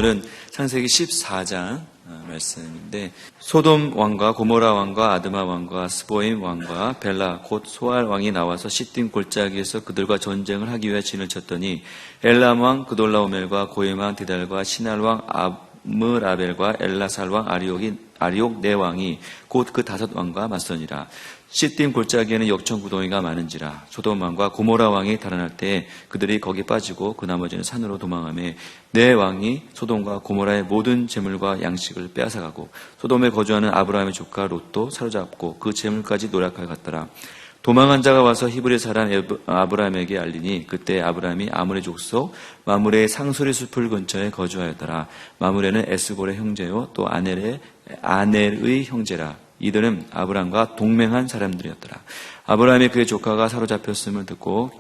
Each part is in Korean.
오늘은 창세기 14장 말씀인데, 소돔 왕과 고모라 왕과 아드마 왕과 스보임 왕과 벨라 곧 소알 왕이 나와서 시딤 골짜기에서 그들과 전쟁을 하기 위해 진을 쳤더니 엘람 왕 그돌라오멜과 고임 왕 디달과 시날 왕 아므라벨과 엘라살 왕 아리옥 네 왕이 곧 그 다섯 왕과 맞서니라. 시딤 골짜기에는 역청구덩이가 많은지라. 소돔 왕과 고모라 왕이 달아날 때에 그들이 거기 빠지고 그 나머지는 산으로 도망하며 네 왕이 소돔과 고모라의 모든 재물과 양식을 빼앗아가고 소돔에 거주하는 아브라함의 조카 롯도 사로잡고 그 재물까지 노략하여 갔더라. 도망한 자가 와서 히브리 사람 아브라함에게 알리니 그때 아브라함이 아므리 족속 마므레의 상소리 숲을 근처에 거주하였더라. 마므레는 에스골의 형제요 또 아넬의 형제라. 이들은 아브라함과 동맹한 사람들이었더라. 아브라함이 그의 조카가 사로잡혔음을 듣고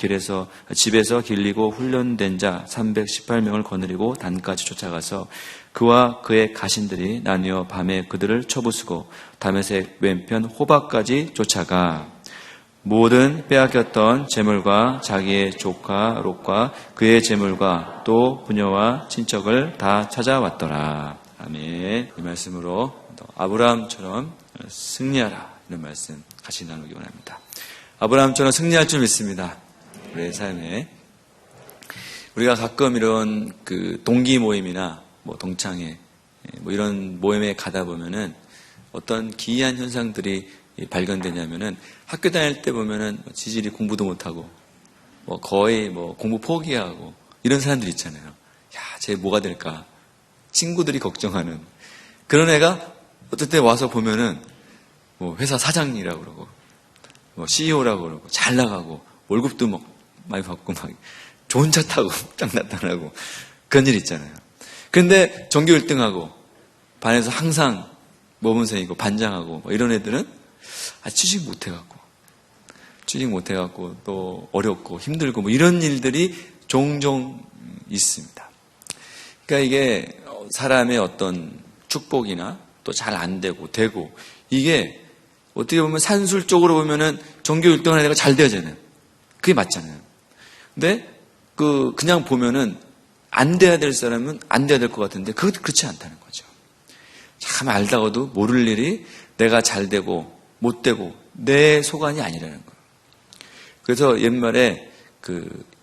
집에서 길리고 훈련된 자 318명을 거느리고 단까지 쫓아가서 그와 그의 가신들이 나뉘어 밤에 그들을 쳐부수고 다메섹 왼편 호박까지 쫓아가 모든 빼앗겼던 재물과 자기의 조카 롯과 그의 재물과 또 부녀와 친척을 다 찾아왔더라. 아멘. 이 말씀으로 아브라함처럼 승리하라, 이런 말씀 같이 나누기 원합니다. 아브라함처럼 승리할 줄 믿습니다. 우리의 삶에 우리가 가끔 이런 동기 모임이나 동창회 이런 모임에 가다 보면은 어떤 기이한 현상들이 발견되냐면은 학교 다닐 때 보면은 지질이 공부도 못하고 거의 공부 포기하고 이런 사람들 있잖아요. 야, 쟤 뭐가 될까? 친구들이 걱정하는 그런 애가 어떨 때 와서 보면은 회사 사장이라고 그러고 CEO라고 그러고 잘 나가고 월급도 많이 받고 막 좋은 차 타고 딱 나타나고 그런 일 있잖아요. 그런데 전교 1등하고 반에서 항상 모범생이고 반장하고 이런 애들은 취직 못해갖고 또 어렵고 힘들고 이런 일들이 종종 있습니다. 그러니까 이게 사람의 어떤 축복이나 또 잘 안 되고 이게 어떻게 보면 산술적으로 보면은 전교 1등을 하는 애가 잘 돼야잖아요. 그게 맞잖아요. 근데 그냥 보면은 안 돼야 될 사람은 안 돼야 될 것 같은데 그렇지 않다는 거죠. 참 알다가도 모를 일이 내가 잘 되고 못 되고 내 소관이 아니라는 거예요. 그래서 옛말에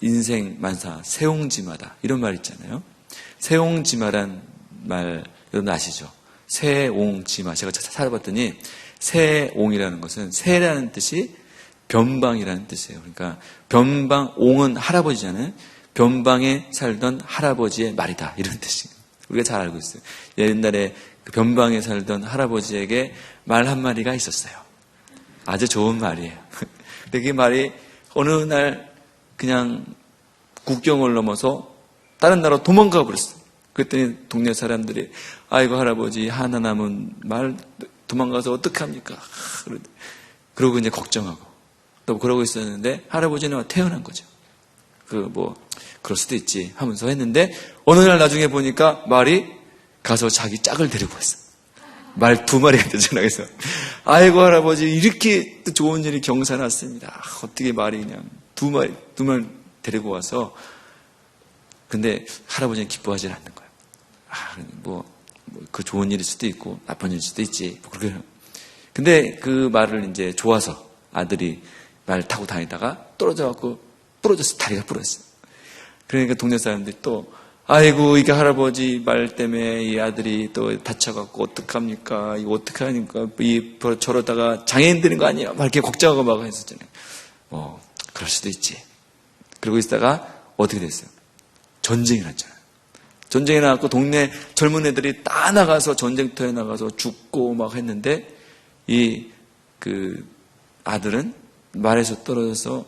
인생 만사 세옹지마다 이런 말 있잖아요. 세옹지마란 말 여러분 아시죠? 세옹지마. 제가 찾아봤더니 세옹이라는 것은 세라는 뜻이 변방이라는 뜻이에요. 그러니까 변방, 옹은 할아버지잖아요. 변방에 살던 할아버지의 말이다, 이런 뜻이에요. 우리가 잘 알고 있어요. 옛날에 변방에 살던 할아버지에게 말 한마디가 있었어요. 아주 좋은 말이에요. 근데 그 말이 어느 날 그냥 국경을 넘어서 다른 나라로 도망가 버렸어요. 그랬더니 동네 사람들이 아이고 할아버지 하나 남은 말 도망가서 어떡합니까? 그러고 이제 걱정하고 또 그러고 있었는데 할아버지는 태어난 거죠. 그럴 수도 있지 하면서 했는데 어느 날 나중에 보니까 말이 가서 자기 짝을 데리고 왔어. 말 2마리가 되잖아. 그래서 아이고 할아버지 이렇게 또 좋은 일이 경사났습니다. 어떻게 말이 그냥 2마리 데리고 와서 근데 할아버지는 기뻐하지 않는 거예요. 그 좋은 일일 수도 있고 나쁜 일일 수도 있지. 그렇게. 근데 그 말을 이제 좋아서 아들이 말 타고 다니다가 떨어져갖고 부러졌어. 다리가 부러졌어. 그러니까 동네 사람들이 또 아이고 이게 할아버지 말 때문에 이 아들이 또 다쳐갖고 어떡합니까? 이거 어떻게 하니까 저러다가 장애인 되는 거 아니야? 막 이렇게 걱정하고 막 했었잖아요. 그럴 수도 있지. 그러고 있다가 어떻게 됐어요? 전쟁이 났잖아요. 전쟁이 나갖고 동네 젊은 애들이 다 나가서 전쟁터에 나가서 죽고 막 했는데 아들은 말에서 떨어져서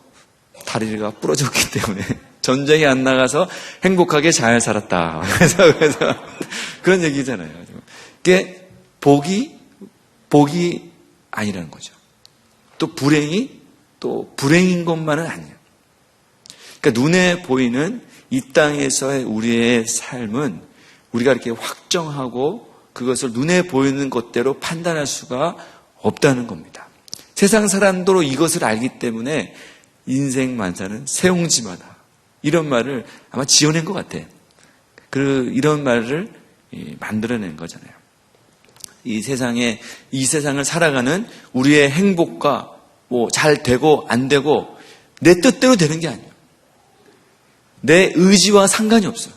다리가 부러졌기 때문에 전쟁에 안 나가서 행복하게 잘 살았다. 그래서 그런 얘기잖아요. 그게 복이 아니라는 거죠. 또 불행이 또 불행인 것만은 아니에요. 그러니까 눈에 보이는 이 땅에서의 우리의 삶은 우리가 이렇게 확정하고 그것을 눈에 보이는 것대로 판단할 수가 없다는 겁니다. 세상 사람도 이것을 알기 때문에 인생 만사는 세옹지마다 이런 말을 아마 지어낸 것 같아요. 이런 말을 만들어낸 거잖아요. 이 세상을 살아가는 우리의 행복과 잘 되고 안 되고 내 뜻대로 되는 게 아니에요. 내 의지와 상관이 없어요.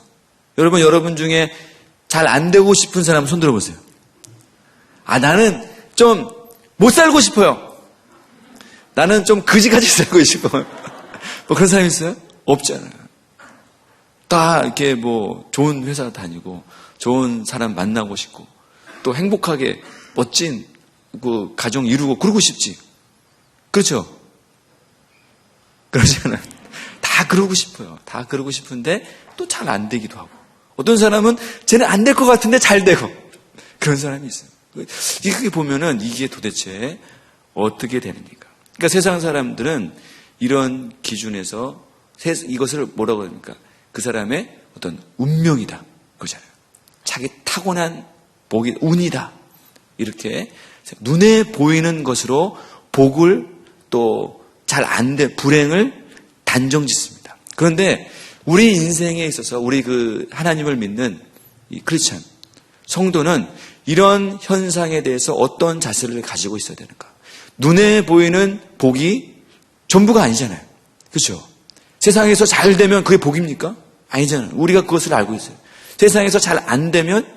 여러분 중에 잘 안 되고 싶은 사람 손 들어보세요. 나는 좀 못 살고 싶어요. 나는 좀 그지같이 살고 싶어요. 그런 사람 있어요? 없잖아요. 다 이렇게 좋은 회사 다니고 좋은 사람 만나고 싶고 또 행복하게 멋진 가정 이루고 그러고 싶지. 그렇죠? 그러지 않아요. 다 그러고 싶어요. 다 그러고 싶은데 또 잘 안 되기도 하고. 어떤 사람은 쟤는 안 될 것 같은데 잘 되고. 그런 사람이 있어요. 이렇게 보면은 이게 도대체 어떻게 되는 겁니까? 그러니까 세상 사람들은 이런 기준에서 이것을 뭐라고 합니까? 그 사람의 어떤 운명이다. 그거잖아요. 자기 타고난 복이 운이다. 이렇게 눈에 보이는 것으로 복을 또 잘 안 돼 불행을 단정 짓습니다. 그런데 우리 인생에 있어서 우리 하나님을 믿는 이 크리스찬 성도는 이런 현상에 대해서 어떤 자세를 가지고 있어야 되는가? 눈에 보이는 복이 전부가 아니잖아요. 그렇죠? 세상에서 잘 되면 그게 복입니까? 아니잖아요. 우리가 그것을 알고 있어요. 세상에서 잘 안 되면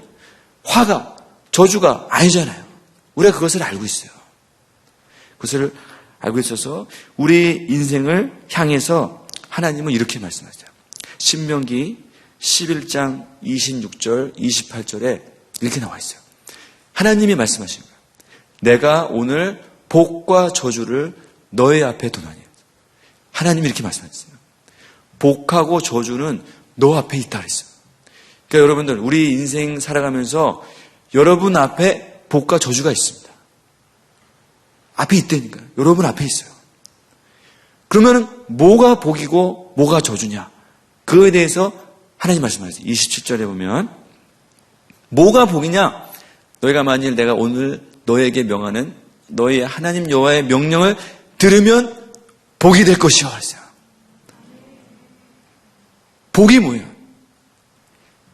화가, 저주가 아니잖아요. 우리가 그것을 알고 있어요. 그것을 알고 있어서 우리 인생을 향해서 하나님은 이렇게 말씀하세요. 신명기 11장 26절, 28절에 이렇게 나와 있어요. 하나님이 말씀하신 거예요. 내가 오늘 복과 저주를 너의 앞에 두나니. 하나님이 이렇게 말씀하셨어요. 복하고 저주는 너 앞에 있다 그랬어요. 그러니까 여러분들 우리 인생 살아가면서 여러분 앞에 복과 저주가 있습니다. 앞에 있다니까요. 여러분 앞에 있어요. 그러면 뭐가 복이고 뭐가 저주냐? 그거에 대해서 하나님 말씀하세요. 27절에 보면 뭐가 복이냐? 너희가 만일 내가 오늘 너에게 명하는 너희 하나님 여호와의 명령을 들으면 복이 될 것이요. 그랬어요. 복이 뭐예요?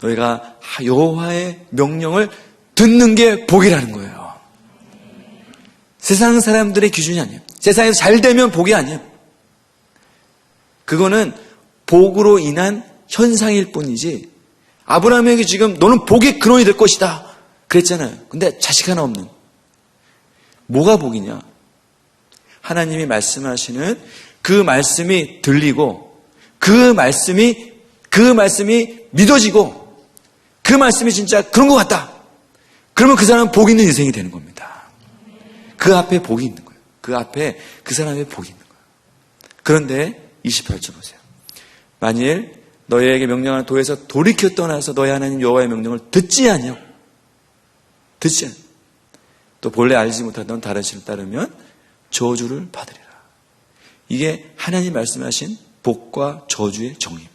너희가 여호와의 명령을 듣는 게 복이라는 거예요. 세상 사람들의 기준이 아니에요. 세상에서 잘 되면 복이 아니에요. 그거는 복으로 인한 현상일 뿐이지 아브라함에게 지금 너는 복의 근원이 될 것이다 그랬잖아요. 근데 자식 하나 없는. 뭐가 복이냐? 하나님이 말씀하시는 그 말씀이 들리고 그 말씀이 믿어지고 그 말씀이 진짜 그런 것 같다. 그러면 그 사람은 복 있는 인생이 되는 겁니다. 그 앞에 복이 있는 거예요. 그 앞에 그 사람의 복이 있는 거예요. 그런데 28절 보세요. 만일 너희에게 명령하는 도에서 돌이켜 떠나서 너희 하나님 여호와의 명령을 듣지 않냐? 또 본래 알지 못하던 다른 신을 따르면 저주를 받으리라. 이게 하나님 말씀하신 복과 저주의 정의입니다.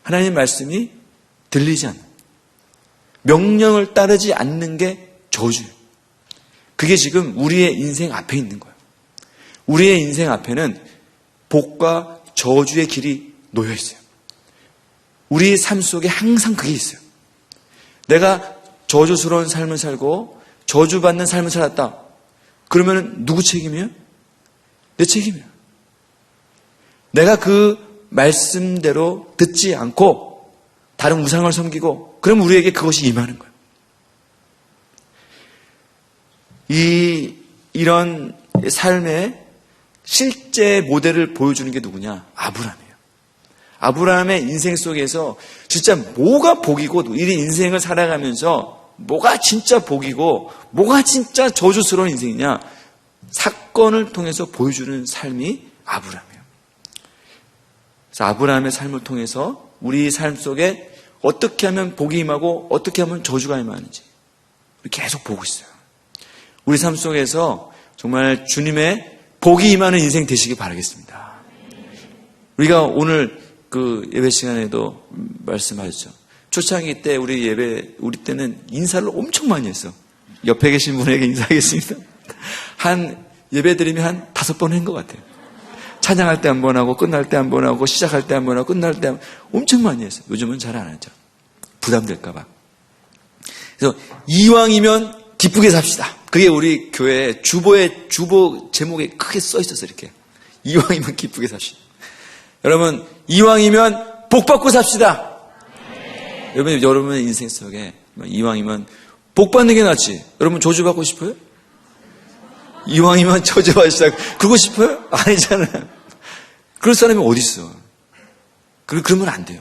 하나님 말씀이 들리지 않는 명령을 따르지 않는 게 저주예요. 그게 지금 우리의 인생 앞에 있는 거예요. 우리의 인생 앞에는 복과 저주의 길이 놓여 있어요. 우리 삶 속에 항상 그게 있어요. 내가 저주스러운 삶을 살고 저주받는 삶을 살았다. 그러면 누구 책임이에요? 내 책임이에요. 내가 그 말씀대로 듣지 않고 다른 우상을 섬기고 그럼 우리에게 그것이 임하는 거예요. 이런 삶의 실제 모델을 보여주는 게 누구냐? 아브라함이에요. 아브라함의 인생 속에서 진짜 뭐가 복이고 이 인생을 살아가면서 뭐가 진짜 복이고 뭐가 진짜 저주스러운 인생이냐? 사건을 통해서 보여주는 삶이 아브라함이에요. 그래서 아브라함의 삶을 통해서 우리 삶 속에 어떻게 하면 복이 임하고 어떻게 하면 저주가 임하는지 계속 보고 있어요. 우리 삶 속에서 정말 주님의 복이 임하는 인생 되시기 바라겠습니다. 우리가 오늘 그 예배 시간에도 말씀하셨죠. 초창기 때 우리 때는 인사를 엄청 많이 했어. 옆에 계신 분에게 인사하겠습니다. 한 예배 드리면 한 5번 한 것 같아요. 찬양할 때 한 번 하고 끝날 때 한 번 하고 시작할 때 한 번 하고 끝날 때 한 번 엄청 많이 했어요. 요즘은 잘 안 하죠. 부담될까 봐. 그래서 이왕이면 기쁘게 삽시다. 그게 우리 교회 주보 제목에 크게 써 있었어요. 이렇게. 이왕이면 기쁘게 삽시다. 여러분, 이왕이면 복 받고 삽시다. 여러분의 인생 속에 이왕이면 복 받는 게 낫지. 여러분 저주 받고 싶어요? 이왕이면 저주하시다. 그거 싶어요? 아니잖아요. 그럴 사람이 어디 있어? 그러면 안 돼요.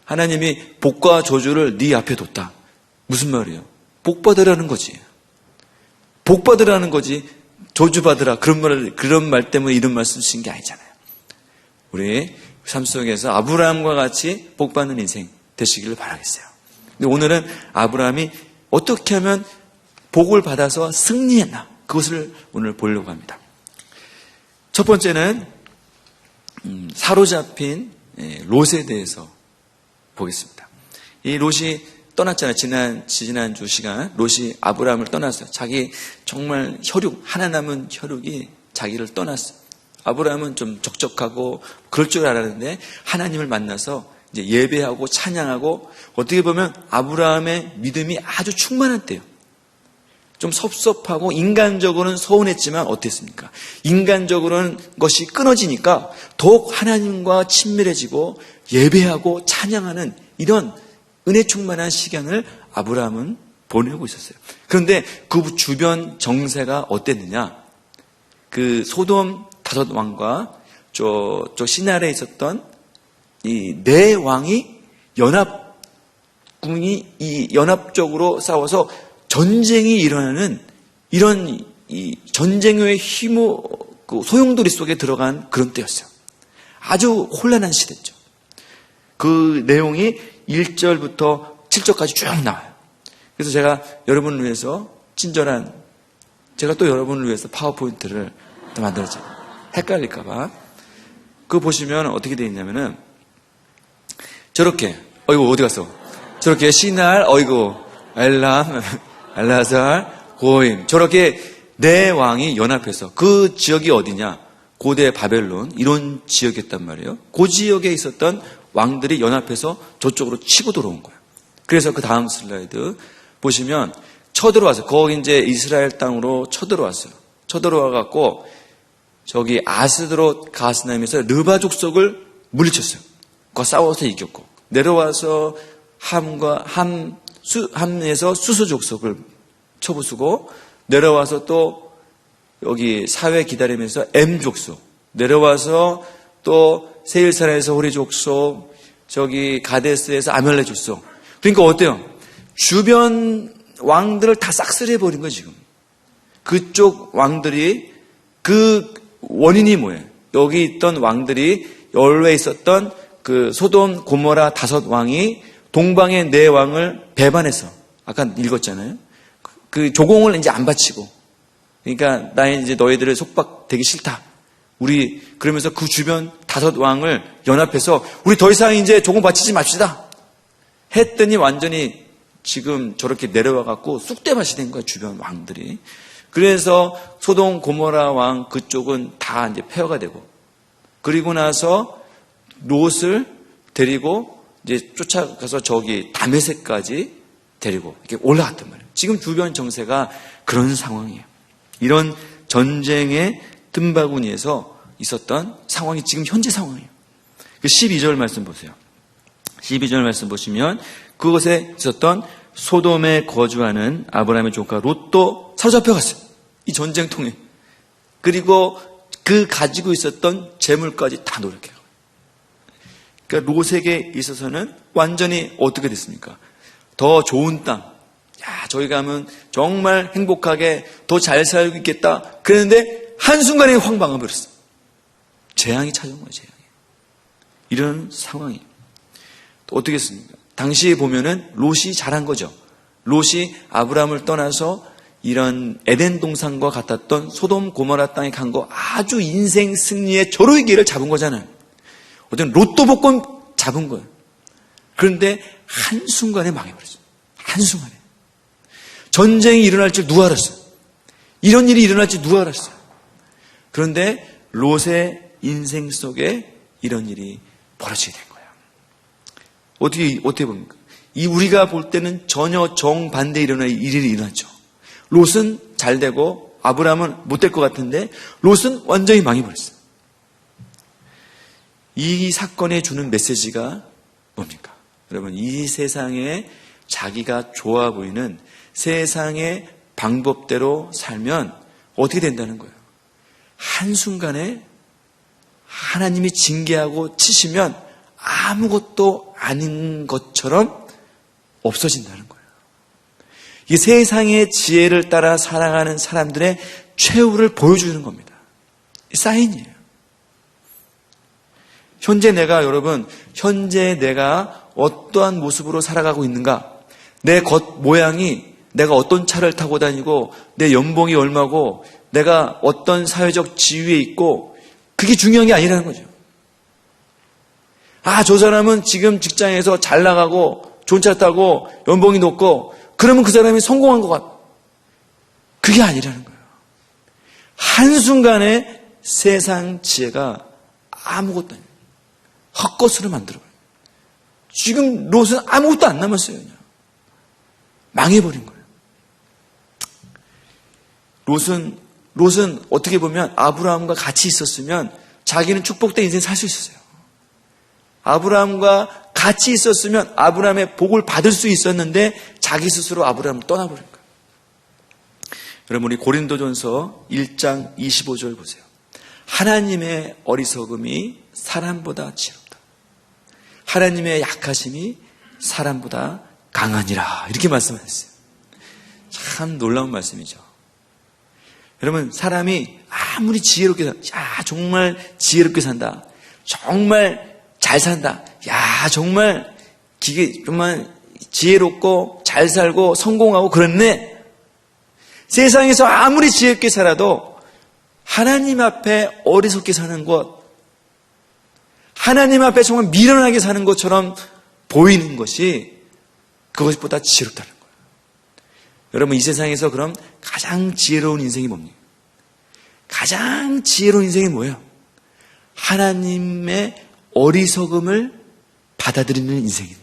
하나님이 복과 저주를 네 앞에 뒀다. 무슨 말이에요? 복 받으라는 거지. 복 받으라는 거지. 저주 받으라. 그런 말 때문에 이런 말씀 쓰신 게 아니잖아요. 우리 삶 속에서 아브라함과 같이 복 받는 인생 되시기를 바라겠어요. 근데 오늘은 아브라함이 어떻게 하면 복을 받아서 승리했나? 그것을 오늘 보려고 합니다. 첫 번째는 사로잡힌 롯에 대해서 보겠습니다. 이 롯이 떠났잖아요. 지난주 시간 롯이 아브라함을 떠났어요. 자기 정말 하나 남은 혈육이 자기를 떠났어요. 아브라함은 좀 적적하고 그럴 줄 알았는데 하나님을 만나서 이제 예배하고 찬양하고 어떻게 보면 아브라함의 믿음이 아주 충만한 때요. 좀 섭섭하고 인간적으로는 서운했지만 어땠습니까? 인간적으로는 것이 끊어지니까 더욱 하나님과 친밀해지고 예배하고 찬양하는 이런 은혜 충만한 시간을 아브라함은 보내고 있었어요. 그런데 그 주변 정세가 어땠느냐? 그 소돔 5왕과 저 시나리에 있었던 이 네 왕이 연합적으로 싸워서 전쟁이 일어나는 이런 이 전쟁의 소용돌이 속에 들어간 그런 때였어요. 아주 혼란한 시대죠. 그 내용이 1절부터 7절까지 쭉 나와요. 그래서 제가 여러분을 위해서 제가 또 여러분을 위해서 파워포인트를 또 만들었죠. 헷갈릴까봐. 그거 보시면 어떻게 되어 있냐면은 저렇게, 어이구, 어디 갔어? 저렇게 시날, 어이구, 엘람, 엘라살, 고임. 저렇게 네 왕이 연합해서 그 지역이 어디냐? 고대 바벨론, 이런 지역이었단 말이에요. 그 지역에 있었던 왕들이 연합해서 저쪽으로 치고 들어온 거예요. 그래서 그 다음 슬라이드 보시면 쳐들어왔어요. 거기 이제 이스라엘 땅으로 쳐들어왔어요. 쳐들어와갖고 저기 아스드롯 가스나임에서 르바 족속을 물리쳤어요. 그거 싸워서 이겼고 내려와서 함에서 수수 족속을 쳐부수고 내려와서 또 여기 사회 기다리면서 M 족속 내려와서 또 세일사라에서 호리 족속 저기 가데스에서 아멜렉 족속. 그러니까 어때요? 주변 왕들을 다 싹쓸이 해버린 거예요 지금. 그쪽 왕들이 그 원인이 뭐예요? 여기 있던 왕들이 열외에 있었던 그 소돔 고모라 5왕이 동방의 4왕을 배반해서 아까 읽었잖아요. 그 조공을 이제 안 바치고 그러니까 나 이제 너희들을 속박되기 싫다. 우리 그러면서 그 주변 5왕을 연합해서 우리 더 이상 이제 조공 바치지 맙시다. 했더니 완전히 지금 저렇게 내려와 갖고 쑥대밭이 된 거야 주변 왕들이. 그래서 소돔 고모라 왕 그쪽은 다 이제 폐허가 되고 그리고 나서 롯을 데리고 이제 쫓아가서 저기 다메섹까지 데리고 이렇게 올라갔단 말이에요. 지금 주변 정세가 그런 상황이에요. 이런 전쟁의 뜸바구니에서 있었던 상황이 지금 현재 상황이에요. 12절 말씀 보세요. 12절 말씀 보시면 그곳에 있었던 소돔에 거주하는 아브라함의 조카 롯도 사로잡혀갔어요. 이 전쟁통에. 그리고 그 가지고 있었던 재물까지 다 노력해요. 그러니까 롯에게 있어서는 완전히 어떻게 됐습니까? 더 좋은 땅. 야, 저희 가면 정말 행복하게 더 잘 살고 있겠다. 그랬는데 한순간에 확 망해버렸어. 재앙이 찾아온 거예요, 재앙이. 이런 상황이에요. 또 어떻게 했습니까? 당시에 보면은 롯이 잘한 거죠. 롯이 아브라함을 떠나서 이런 에덴 동산과 같았던 소돔 고모라 땅에 간 거 아주 인생 승리의 절호의 기회를 잡은 거잖아요. 어떤 로또 복권 잡은 거예요. 그런데 한순간에 망해버렸어요. 한순간에. 전쟁이 일어날 줄 누가 알았어요? 이런 일이 일어날 줄 누가 알았어요? 그런데 롯의 인생 속에 이런 일이 벌어지게 된 거예요. 어떻게 봅니까? 이 우리가 볼 때는 전혀 정반대 일이 일어났죠. 롯은 잘 되고 아브라함은 못 될 것 같은데 롯은 완전히 망해버렸어요. 이 사건에 주는 메시지가 뭡니까? 여러분, 이 세상에 자기가 좋아 보이는 세상의 방법대로 살면 어떻게 된다는 거예요? 한순간에 하나님이 징계하고 치시면 아무것도 아닌 것처럼 없어진다는 거예요. 이 세상의 지혜를 따라 살아가는 사람들의 최후를 보여주는 겁니다. 사인이에요. 현재 내가 어떠한 모습으로 살아가고 있는가? 내 겉모양이 내가 어떤 차를 타고 다니고 내 연봉이 얼마고 내가 어떤 사회적 지위에 있고 그게 중요한 게 아니라는 거죠. 저 사람은 지금 직장에서 잘 나가고 좋은 차 타고 연봉이 높고 그러면 그 사람이 성공한 것 같아. 그게 아니라는 거예요. 한순간에 세상 지혜가 아무것도 아니에요. 헛것으로 만들어버려요. 지금 롯은 아무것도 안 남았어요. 그냥. 망해버린 거예요. 롯은 어떻게 보면 아브라함과 같이 있었으면 자기는 축복된 인생 살 수 있었어요. 아브라함과 같이 있었으면 아브라함의 복을 받을 수 있었는데 자기 스스로 아브라함을 떠나버린 거예요. 여러분, 우리 고린도전서 1장 25절 보세요. 하나님의 어리석음이 사람보다 지혜롭다. 하나님의 약하심이 사람보다 강하니라. 이렇게 말씀하셨어요. 참 놀라운 말씀이죠. 여러분, 사람이 아무리 지혜롭게 산다. 정말 지혜롭게 산다. 정말 잘 산다. 정말 정말 지혜롭고 잘 살고 성공하고 그렇네. 세상에서 아무리 지혜롭게 살아도 하나님 앞에 어리석게 사는 것, 하나님 앞에 정말 미련하게 사는 것처럼 보이는 것이 그것보다 지혜롭다는 거예요. 여러분, 이 세상에서 그럼 가장 지혜로운 인생이 뭡니까? 가장 지혜로운 인생이 뭐예요? 하나님의 어리석음을 받아들이는 인생이에요.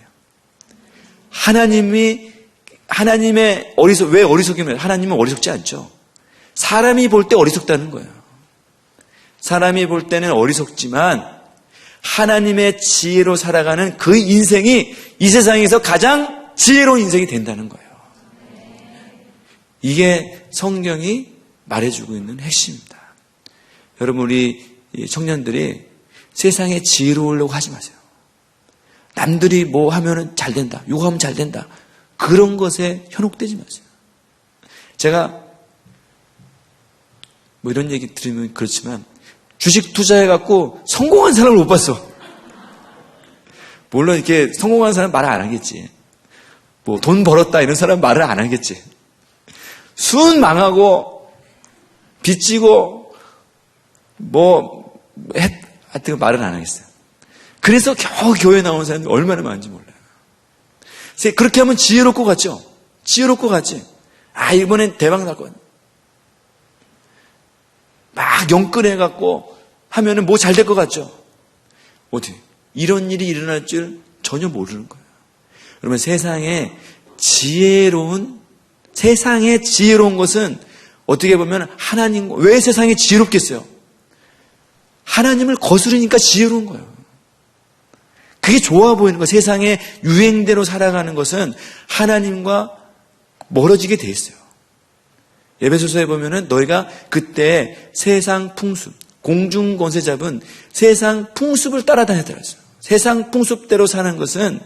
하나님의 왜 어리석이면 하나님은 어리석지 않죠. 사람이 볼 때 어리석다는 거예요. 사람이 볼 때는 어리석지만 하나님의 지혜로 살아가는 그 인생이 이 세상에서 가장 지혜로운 인생이 된다는 거예요. 이게 성경이 말해주고 있는 핵심입니다. 여러분, 우리 청년들이 세상에 지혜로우려고 하지 마세요. 남들이 뭐 하면은 잘 된다, 요거 하면 잘 된다, 그런 것에 현혹되지 마세요. 제가 뭐 이런 얘기 들으면 그렇지만 주식 투자해갖고 성공한 사람을 못 봤어. 물론 이렇게 성공한 사람 말을 안 하겠지. 뭐 돈 벌었다 이런 사람 말을 안 하겠지. 순 망하고 빚지고 하여튼 말은 안 하겠어요. 그래서 겨우 교회 나오는 사람이 얼마나 많은지 몰라요. 그렇게 하면 지혜롭고 같죠? 지혜롭고 같지? 이번엔 대박 날 거야. 막 영끌해갖고 하면은 뭐 잘 될 것 같죠? 어떻게? 이런 일이 일어날 줄 전혀 모르는 거예요. 그러면 세상에 지혜로운 것은 어떻게 보면 왜 세상에 지혜롭겠어요? 하나님을 거스르니까 지혜로운 거예요. 그게 좋아 보이는 거예요. 세상의 유행대로 살아가는 것은 하나님과 멀어지게 돼 있어요. 에베소서에 보면은 너희가 그때 세상 풍습, 공중 권세 잡은 세상 풍습을 따라다녔더라. 세상 풍습대로 사는 것은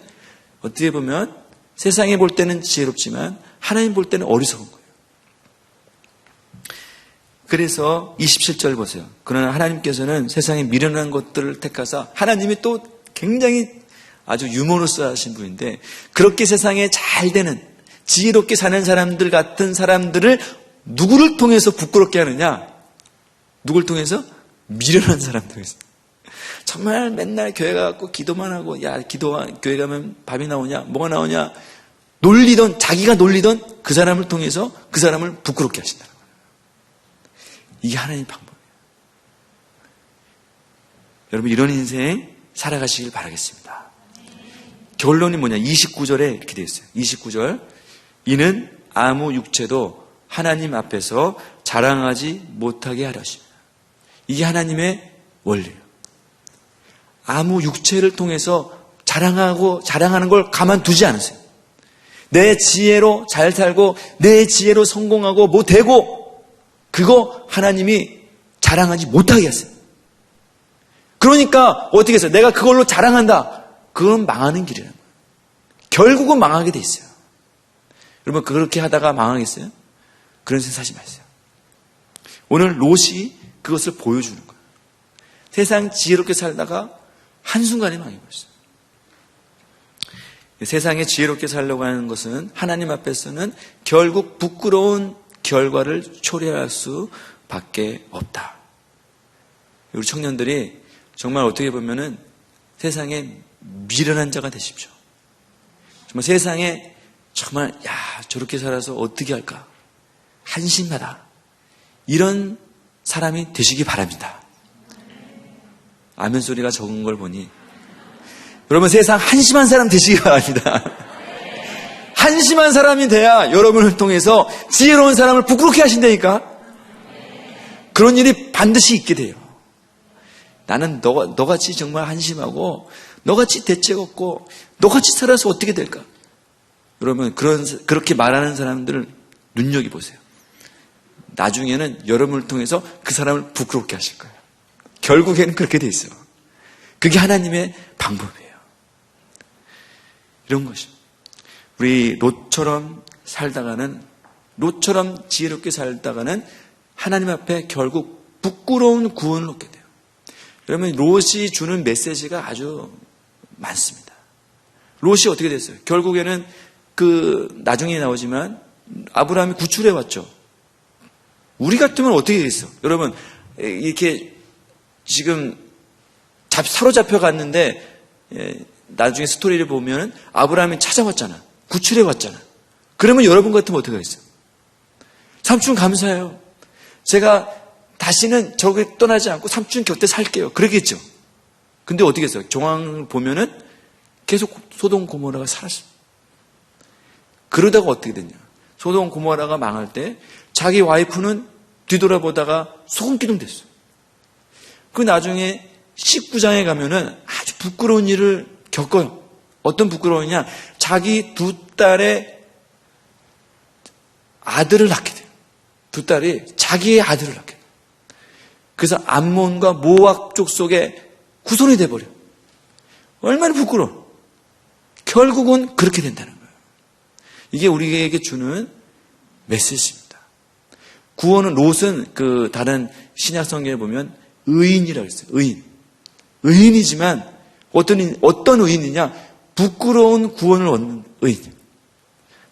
어떻게 보면 세상에 볼 때는 지혜롭지만 하나님 볼 때는 어리석은 거예요. 그래서 27절 보세요. 그러나 하나님께서는 세상에 미련한 것들을 택하사, 하나님이 또 굉장히 아주 유머러스하신 분인데, 그렇게 세상에 잘 되는 지혜롭게 사는 사람들 같은 사람들을 누구를 통해서 부끄럽게 하느냐? 누굴 통해서? 미련한 사람 통해서. 정말 맨날 교회 가고 기도만 하고, 교회 가면 밥이 나오냐, 뭐가 나오냐, 자기가 놀리던 그 사람을 통해서 그 사람을 부끄럽게 하신다는 거예요. 이게 하나님의 방법이에요. 여러분, 이런 인생 살아가시길 바라겠습니다. 결론이 뭐냐? 29절에 이렇게 되어 있어요. 29절. 이는 아무 육체도 하나님 앞에서 자랑하지 못하게 하려십니다. 이게 하나님의 원리예요. 아무 육체를 통해서 자랑하는 걸 가만두지 않으세요. 내 지혜로 잘 살고 내 지혜로 성공하고 뭐 되고 그거 하나님이 자랑하지 못하게 했어요. 그러니까 어떻게 했어요? 내가 그걸로 자랑한다. 그건 망하는 길이라는 거예요. 결국은 망하게 돼 있어요. 여러분 그렇게 하다가 망하겠어요? 그런 생각하지 마세요. 오늘 롯이 그것을 보여주는 거예요. 세상 지혜롭게 살다가 한순간에 망해버렸어요. 세상에 지혜롭게 살려고 하는 것은 하나님 앞에서는 결국 부끄러운 결과를 초래할 수밖에 없다. 우리 청년들이 정말 어떻게 보면은 세상에 미련한 자가 되십시오. 정말 세상에 정말 저렇게 살아서 어떻게 할까? 한심하다. 이런 사람이 되시기 바랍니다. 아멘 소리가 적은 걸 보니 여러분 세상 한심한 사람 되시기 바랍니다. 한심한 사람이 돼야 여러분을 통해서 지혜로운 사람을 부끄럽게 하신다니까. 그런 일이 반드시 있게 돼요. 나는 너같이 정말 한심하고 너같이 대책 없고 너같이 살아서 어떻게 될까? 여러분 그렇게 말하는 사람들을 눈여겨보세요. 나중에는 여러분을 통해서 그 사람을 부끄럽게 하실 거예요. 결국에는 그렇게 돼 있어요. 그게 하나님의 방법이에요. 이런 것입니다. 우리 롯처럼 지혜롭게 살다가는 하나님 앞에 결국 부끄러운 구원을 얻게 돼요. 여러분 롯이 주는 메시지가 아주 많습니다. 롯이 어떻게 됐어요? 결국에는 나중에 나오지만 아브라함이 구출해 왔죠. 우리 같으면 어떻게 되겠어? 여러분 이렇게 지금 사로잡혀 갔는데 나중에 스토리를 보면 아브라함이 찾아왔잖아. 구출해 왔잖아. 그러면 여러분 같으면 어떻게 하겠어요? 삼촌 감사해요. 제가 다시는 저기 떠나지 않고 삼촌 곁에 살게요. 그러겠죠. 근데 어떻게 했어요? 정황을 보면은 계속 소돔 고모라가 살았어요. 그러다가 어떻게 됐냐? 소돔 고모라가 망할 때 자기 와이프는 뒤돌아보다가 소금기둥 됐어요. 그 나중에 19장에 가면은 아주 부끄러운 일을 겪어요. 어떤 부끄러우냐? 자기 두 딸의 아들을 낳게 돼요. 두 딸이 자기의 아들을 낳게 돼요. 그래서 암몬과 모압 족속의 후손이 돼버려요. 얼마나 부끄러워. 결국은 그렇게 된다는 거예요. 이게 우리에게 주는 메시지입니다. 구원은 롯은 다른 신약 성경에 보면 의인이라고 했어요. 의인이지만 어떤 의인이냐? 부끄러운 구원을 얻는 의인.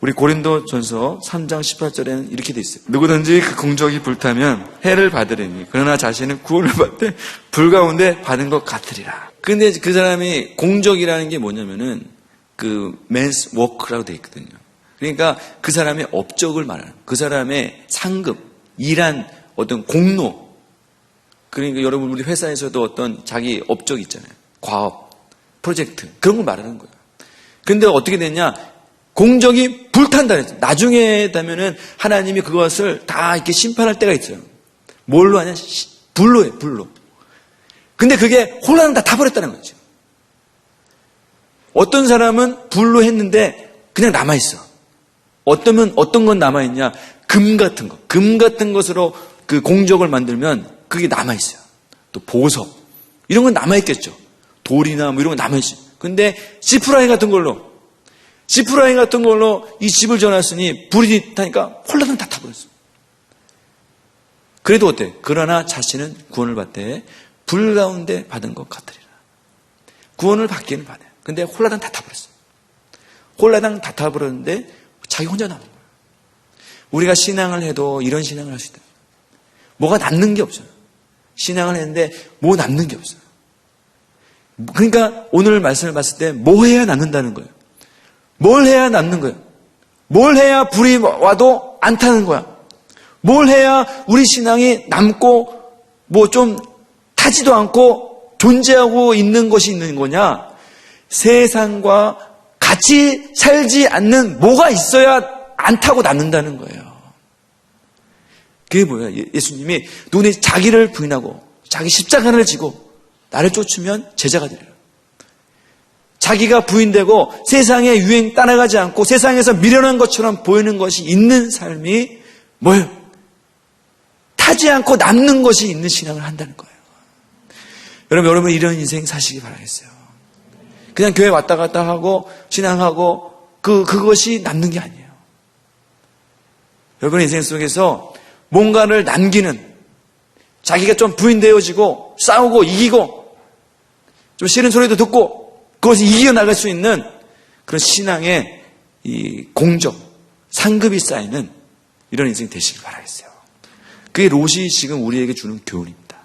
우리 고린도전서 3장 18절에는 이렇게 돼 있어요. 누구든지 그 공적이 불타면 해를 받으리니 그러나 자신은 구원을 받되 불 가운데 받은 것 같으리라. 근데 그 사람이 공적이라는 게 뭐냐면은 man's work라고 돼 있거든요. 그러니까 그 사람의 업적을 말하는, 그 사람의 상급, 일한 어떤 공로. 그러니까 여러분 우리 회사에서도 어떤 자기 업적이 있잖아요. 과업, 프로젝트 그런 걸 말하는 거예요. 근데 어떻게 됐냐? 공적이 불탄다 그랬어요. 나중에 되면은 하나님이 그것을 다 이렇게 심판할 때가 있어요. 뭘로 하냐? 불로 해요, 불로. 근데 그게 혼란을 다 타버렸다는 거죠. 어떤 사람은 불로 했는데 그냥 남아있어. 어떤 건 남아있냐? 금 같은 것으로 그 공적을 만들면 그게 남아있어요. 또 보석. 이런 건 남아있겠죠. 돌이나 뭐 이런 건 남아있어요. 근데 지푸라기 같은 걸로 이 집을 전했으니 불이 타니까 홀라당 다 타버렸어. 그래도 어때? 그러나 자신은 구원을 받되 불 가운데 받은 것 같으리라. 구원을 받기는 받아요. 근데 홀라당 다 타버렸어. 홀라당 다 타버렸는데 자기 혼자 남은 거예요. 우리가 신앙을 해도 이런 신앙을 할 수 있다. 뭐가 남는 게 없어요. 신앙을 했는데 뭐 남는 게 없어요. 그러니까 오늘 말씀을 봤을 때 뭐 해야 남는다는 거예요. 뭘 해야 남는 거예요? 뭘 해야 불이 와도 안 타는 거야? 뭘 해야 우리 신앙이 남고 뭐 좀 타지도 않고 존재하고 있는 것이 있는 거냐? 세상과 같이 살지 않는 뭐가 있어야 안 타고 남는다는 거예요. 그게 뭐예요? 예수님이 눈에 자기를 부인하고 자기 십자가를 지고 나를 쫓으면 제자가 되리라. 자기가 부인되고 세상의 유행 따라가지 않고 세상에서 미련한 것처럼 보이는 것이 있는 삶이 뭐예요? 타지 않고 남는 것이 있는 신앙을 한다는 거예요. 여러분 이런 인생 사시기 바라겠어요. 그냥 교회 왔다 갔다 하고 신앙하고 그것이 남는 게 아니에요. 여러분의 인생 속에서 뭔가를 남기는, 자기가 좀 부인되어지고 싸우고 이기고 좀 싫은 소리도 듣고 그것을 이겨나갈 수 있는 그런 신앙의 이 공적, 상급이 쌓이는 이런 인생 되시길 바라겠어요. 그게 롯이 지금 우리에게 주는 교훈입니다.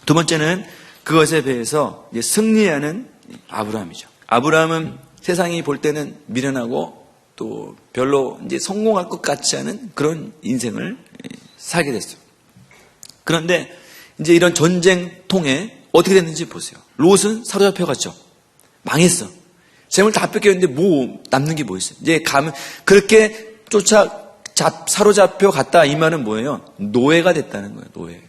두 번째는 그것에 대해서 승리하는 아브라함이죠. 아브라함은 세상이 볼 때는 미련하고 또 별로 이제 성공할 것 같지 않은 그런 인생을 살게 됐어요. 그런데 이제 이런 전쟁통에 어떻게 됐는지 보세요. 롯은 사로잡혀 갔죠. 망했어. 재물 다 뺏겼는데 뭐 남는 게 뭐 있어요? 이제 가면 그렇게 사로잡혀 갔다 이 말은 뭐예요? 노예가 됐다는 거예요. 노예.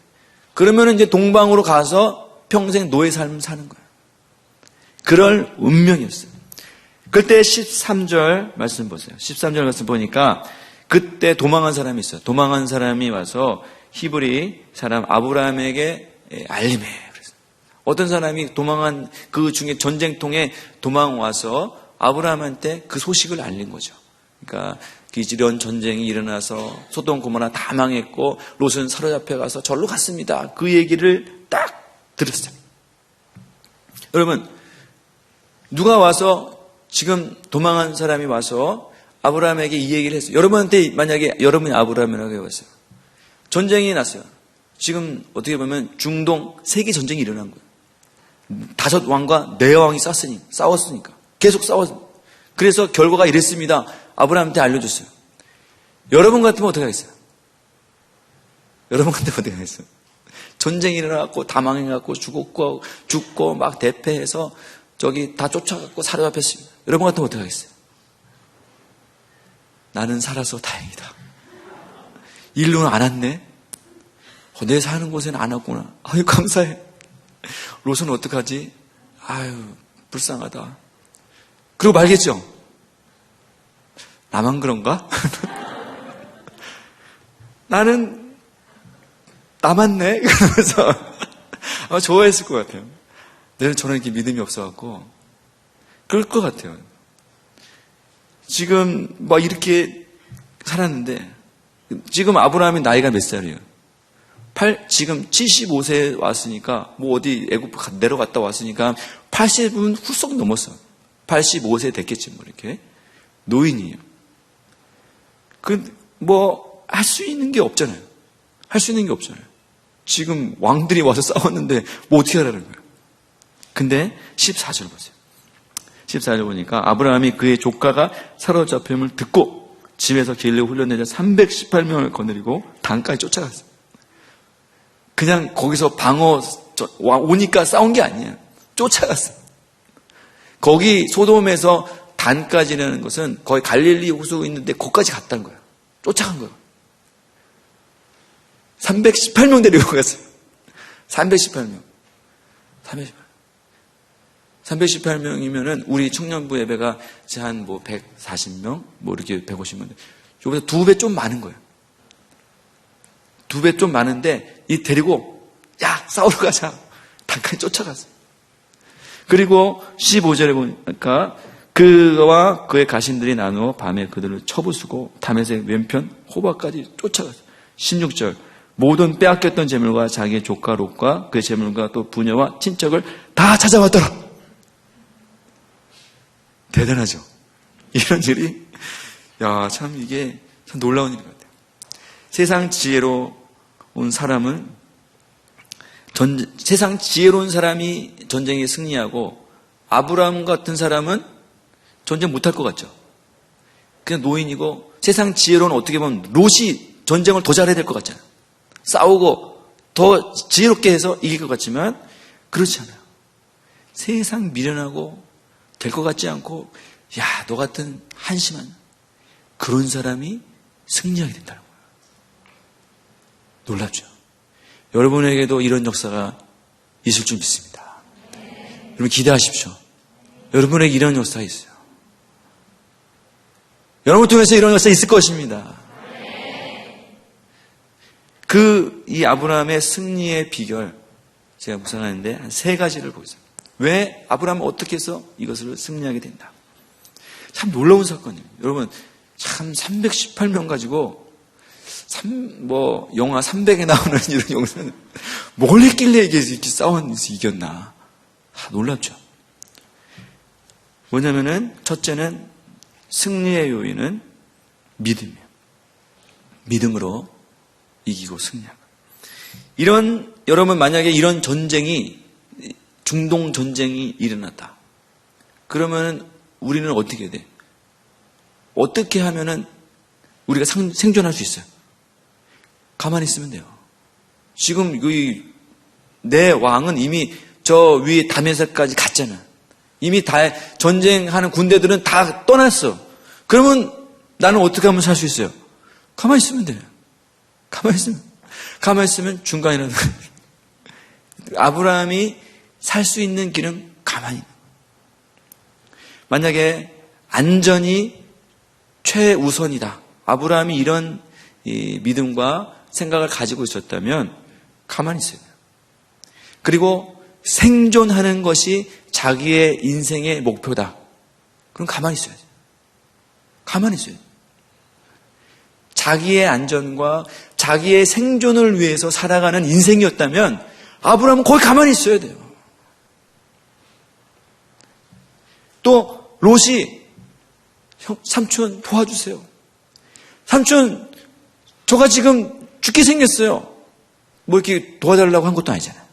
그러면 이제 동방으로 가서 평생 노예 삶을 사는 거예요. 그럴 운명이었어요. 그때 13절 말씀 보세요. 13절 말씀 보니까 그때 도망한 사람이 있어요. 도망한 사람이 와서 히브리 사람 아브라함에게 알림해. 그래서 어떤 사람이 도망한 그 중에 전쟁통에 도망와서 아브라함한테 그 소식을 알린 거죠. 그러니까 이런 전쟁이 일어나서 소돔 고모라 다 망했고 롯은 사로잡혀 가서 절로 갔습니다. 그 얘기를 딱 들었어요. 여러분, 누가 와서 지금 도망한 사람이 와서 아브라함에게 이 얘기를 했어요. 여러분한테 만약에 여러분이 아브라함이라고 해봤어요. 전쟁이 났어요. 지금 어떻게 보면 중동 세계 전쟁이 일어난 거예요. 5왕과 4왕이 싸웠으니까 계속 싸웠어요. 그래서 결과가 이랬습니다. 아브라함한테 알려줬어요. 여러분 같으면 어떻게 하겠어요? 여러분 같으면 어떻게 하겠어요? 전쟁이 일어나고 다 망해갖고 죽고 막 대패해서 저기 다 쫓아갖고 사로잡혔습니다. 여러분 같으면 어떻게 하겠어요? 나는 살아서 다행이다. 일로는 안 왔네. 내 사는 곳에는 안 왔구나. 아유 감사해. 롯은 어떡하지? 아유 불쌍하다. 그리고 말겠죠. 나만 그런가? 나는 남았네. 그러면서 좋아했을 것 같아요. 내는 저는 이렇게 믿음이 없어갖고 그럴 것 같아요. 지금 막 이렇게 살았는데 지금 아브라함의 나이가 몇 살이에요? 지금 75세에 왔으니까 뭐 어디 애굽 내려갔다 왔으니까 80은 훌쩍 넘었어. 85세 됐겠지 뭐 이렇게 노인이에요. 뭐 할 수 있는 게 없잖아요. 할 수 있는 게 없잖아요. 지금 왕들이 와서 싸웠는데 뭐 어떻게 하라는 거예요? 근데 14절 보세요. 14절 보니까 아브라함이 그의 조카가 사로잡힘을 듣고 집에서 길로 훈련내자 318명을 거느리고 단까지 쫓아갔어요. 그냥 거기서 오니까 싸운 게 아니에요. 쫓아갔어요. 거기 소돔에서 단까지라는 것은 거의 갈릴리 호수 있는데 거기까지 갔다는 거예요. 쫓아간 거예요. 318명 데리고 갔어요. 318명. 318명이면은 우리 청년부 예배가 한 140명, 이렇게 150명. 저보다 2배 좀 많은 거예요. 2배 좀 많은데, 데리고, 싸우러 가자. 단까지 쫓아갔어요. 그리고 15절에 보니까, 그와 그의 가신들이 나누어 밤에 그들을 쳐부수고, 다메섹 왼편 호바까지 쫓아갔어요. 16절. 모든 빼앗겼던 재물과 자기의 조카 롯과 그의 재물과 또 부녀와 친척을 다 찾아왔더라. 대단하죠. 이런 일이 참 이게 참 놀라운 일인 것 같아요. 세상 지혜로운 사람은 세상 지혜로운 사람이 전쟁에 승리하고 아브라함 같은 사람은 전쟁 못할 것 같죠. 그냥 노인이고 세상 지혜로운 어떻게 보면 롯이 전쟁을 더 잘해야 될 것 같잖아요. 싸우고 더 지혜롭게 해서 이길 것 같지만 그렇지 않아요. 세상 미련하고 될 것 같지 않고 야, 너 같은 한심한 그런 사람이 승리하게 된다는 거예요. 놀랍죠? 여러분에게도 이런 역사가 있을 줄 믿습니다. 여러분 기대하십시오. 여러분에게 이런 역사가 있어요. 여러분을 통해서 이런 역사가 있을 것입니다. 이 아브라함의 승리의 비결, 제가 묵상하는데 한 3가지를 보겠습니다. 왜 아브라함은 어떻게 해서 이것을 승리하게 된다? 참 놀라운 사건이에요. 여러분, 참 318명 가지고 영화 300에 나오는 이런 영상은 뭘 했길래 이렇게 싸워서 이겼나? 놀랍죠. 뭐냐면은 첫째는 승리의 요인은 믿음이에요. 믿음으로 이기고 승리하고. 여러분 만약에 이런 전쟁이 중동 전쟁이 일어났다. 그러면 우리는 어떻게 돼? 어떻게 하면은 우리가 생존할 수 있어요? 가만히 있으면 돼요. 지금 내 왕은 이미 저 위에 다메섹까지 갔잖아. 이미 다 전쟁하는 군대들은 다 떠났어. 그러면 나는 어떻게 하면 살 수 있어요? 가만히 있으면 돼요. 가만히 있으면 중간이라도. 아브라함이 살 수 있는 길은 가만히. 만약에 안전이 최우선이다. 아브라함이 이런 믿음과 생각을 가지고 있었다면 가만히 있어야 돼요. 그리고 생존하는 것이 자기의 인생의 목표다. 그럼 가만히 있어야 돼요. 가만히 있어야 돼요. 자기의 안전과 자기의 생존을 위해서 살아가는 인생이었다면 아브라함은 거기 가만히 있어야 돼요. 또 롯이 삼촌 도와주세요. 삼촌 저가 지금 죽게 생겼어요. 뭐 이렇게 도와달라고 한 것도 아니잖아요.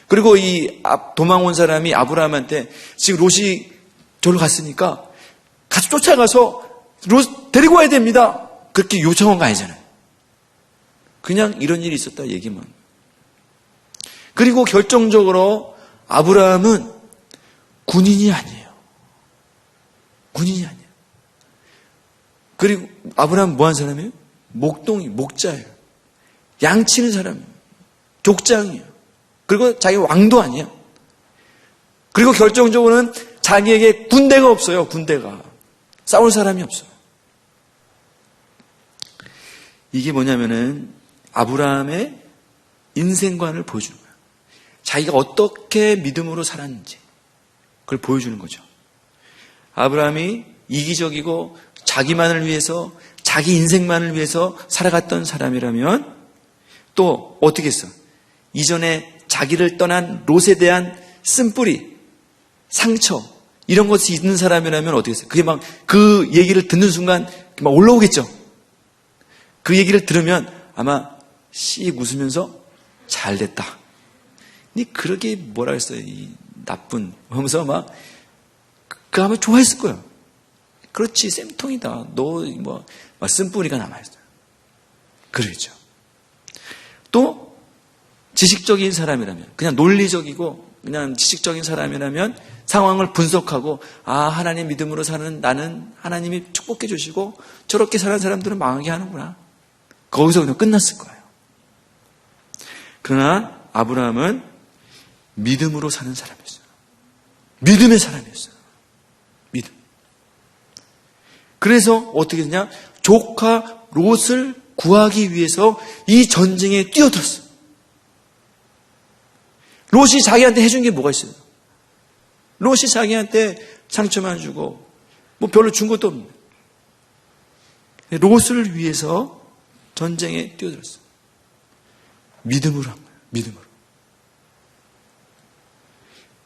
그리고 이 도망 온 사람이 아브라함한테 지금 롯이 저로 갔으니까 같이 쫓아가서 롯 데리고 와야 됩니다. 그렇게 요청한 거 아니잖아요. 그냥 이런 일이 있었다 얘기만. 그리고 결정적으로 아브라함은 군인이 아니에요. 군인이 아니에요. 그리고 아브라함은 뭐 한 사람이에요? 목자예요. 양치는 사람이에요. 족장이에요. 그리고 자기 왕도 아니에요. 그리고 결정적으로는 자기에게 군대가 없어요. 군대가. 싸울 사람이 없어요. 이게 뭐냐면은 아브라함의 인생관을 보여주는 거예요. 자기가 어떻게 믿음으로 살았는지 그걸 보여주는 거죠. 아브라함이 이기적이고 자기만을 위해서 자기 인생만을 위해서 살아갔던 사람이라면 또 어떻게 했어? 이전에 자기를 떠난 롯에 대한 쓴뿌리, 상처 이런 것이 있는 사람이라면 어떻게 했어요? 그게 막 그 얘기를 듣는 순간 막 올라오겠죠. 그 얘기를 들으면 아마 씩 웃으면서 잘 됐다. 니 그러게 뭐라 했어요? 이 나쁜 하면서 막 그 아마 좋아했을 거예요. 그렇지 쌤통이다. 너 뭐 쓴뿌리가 남아있어요. 그러겠죠. 또 지식적인 사람이라면 그냥 논리적이고 그냥 지식적인 사람이라면 상황을 분석하고 하나님 믿음으로 사는 나는 하나님이 축복해 주시고 저렇게 사는 사람들은 망하게 하는구나. 거기서 그냥 끝났을 거예요. 그러나 아브라함은 믿음으로 사는 사람이었어요. 믿음의 사람이었어요. 믿음. 그래서 어떻게 했냐? 조카 롯을 구하기 위해서 이 전쟁에 뛰어들었어요. 롯이 자기한테 해준 게 뭐가 있어요? 롯이 자기한테 상처만 주고 뭐 별로 준 것도 없는데 롯을 위해서 전쟁에 뛰어들었어요. 믿음으로 한 거예요. 믿음으로.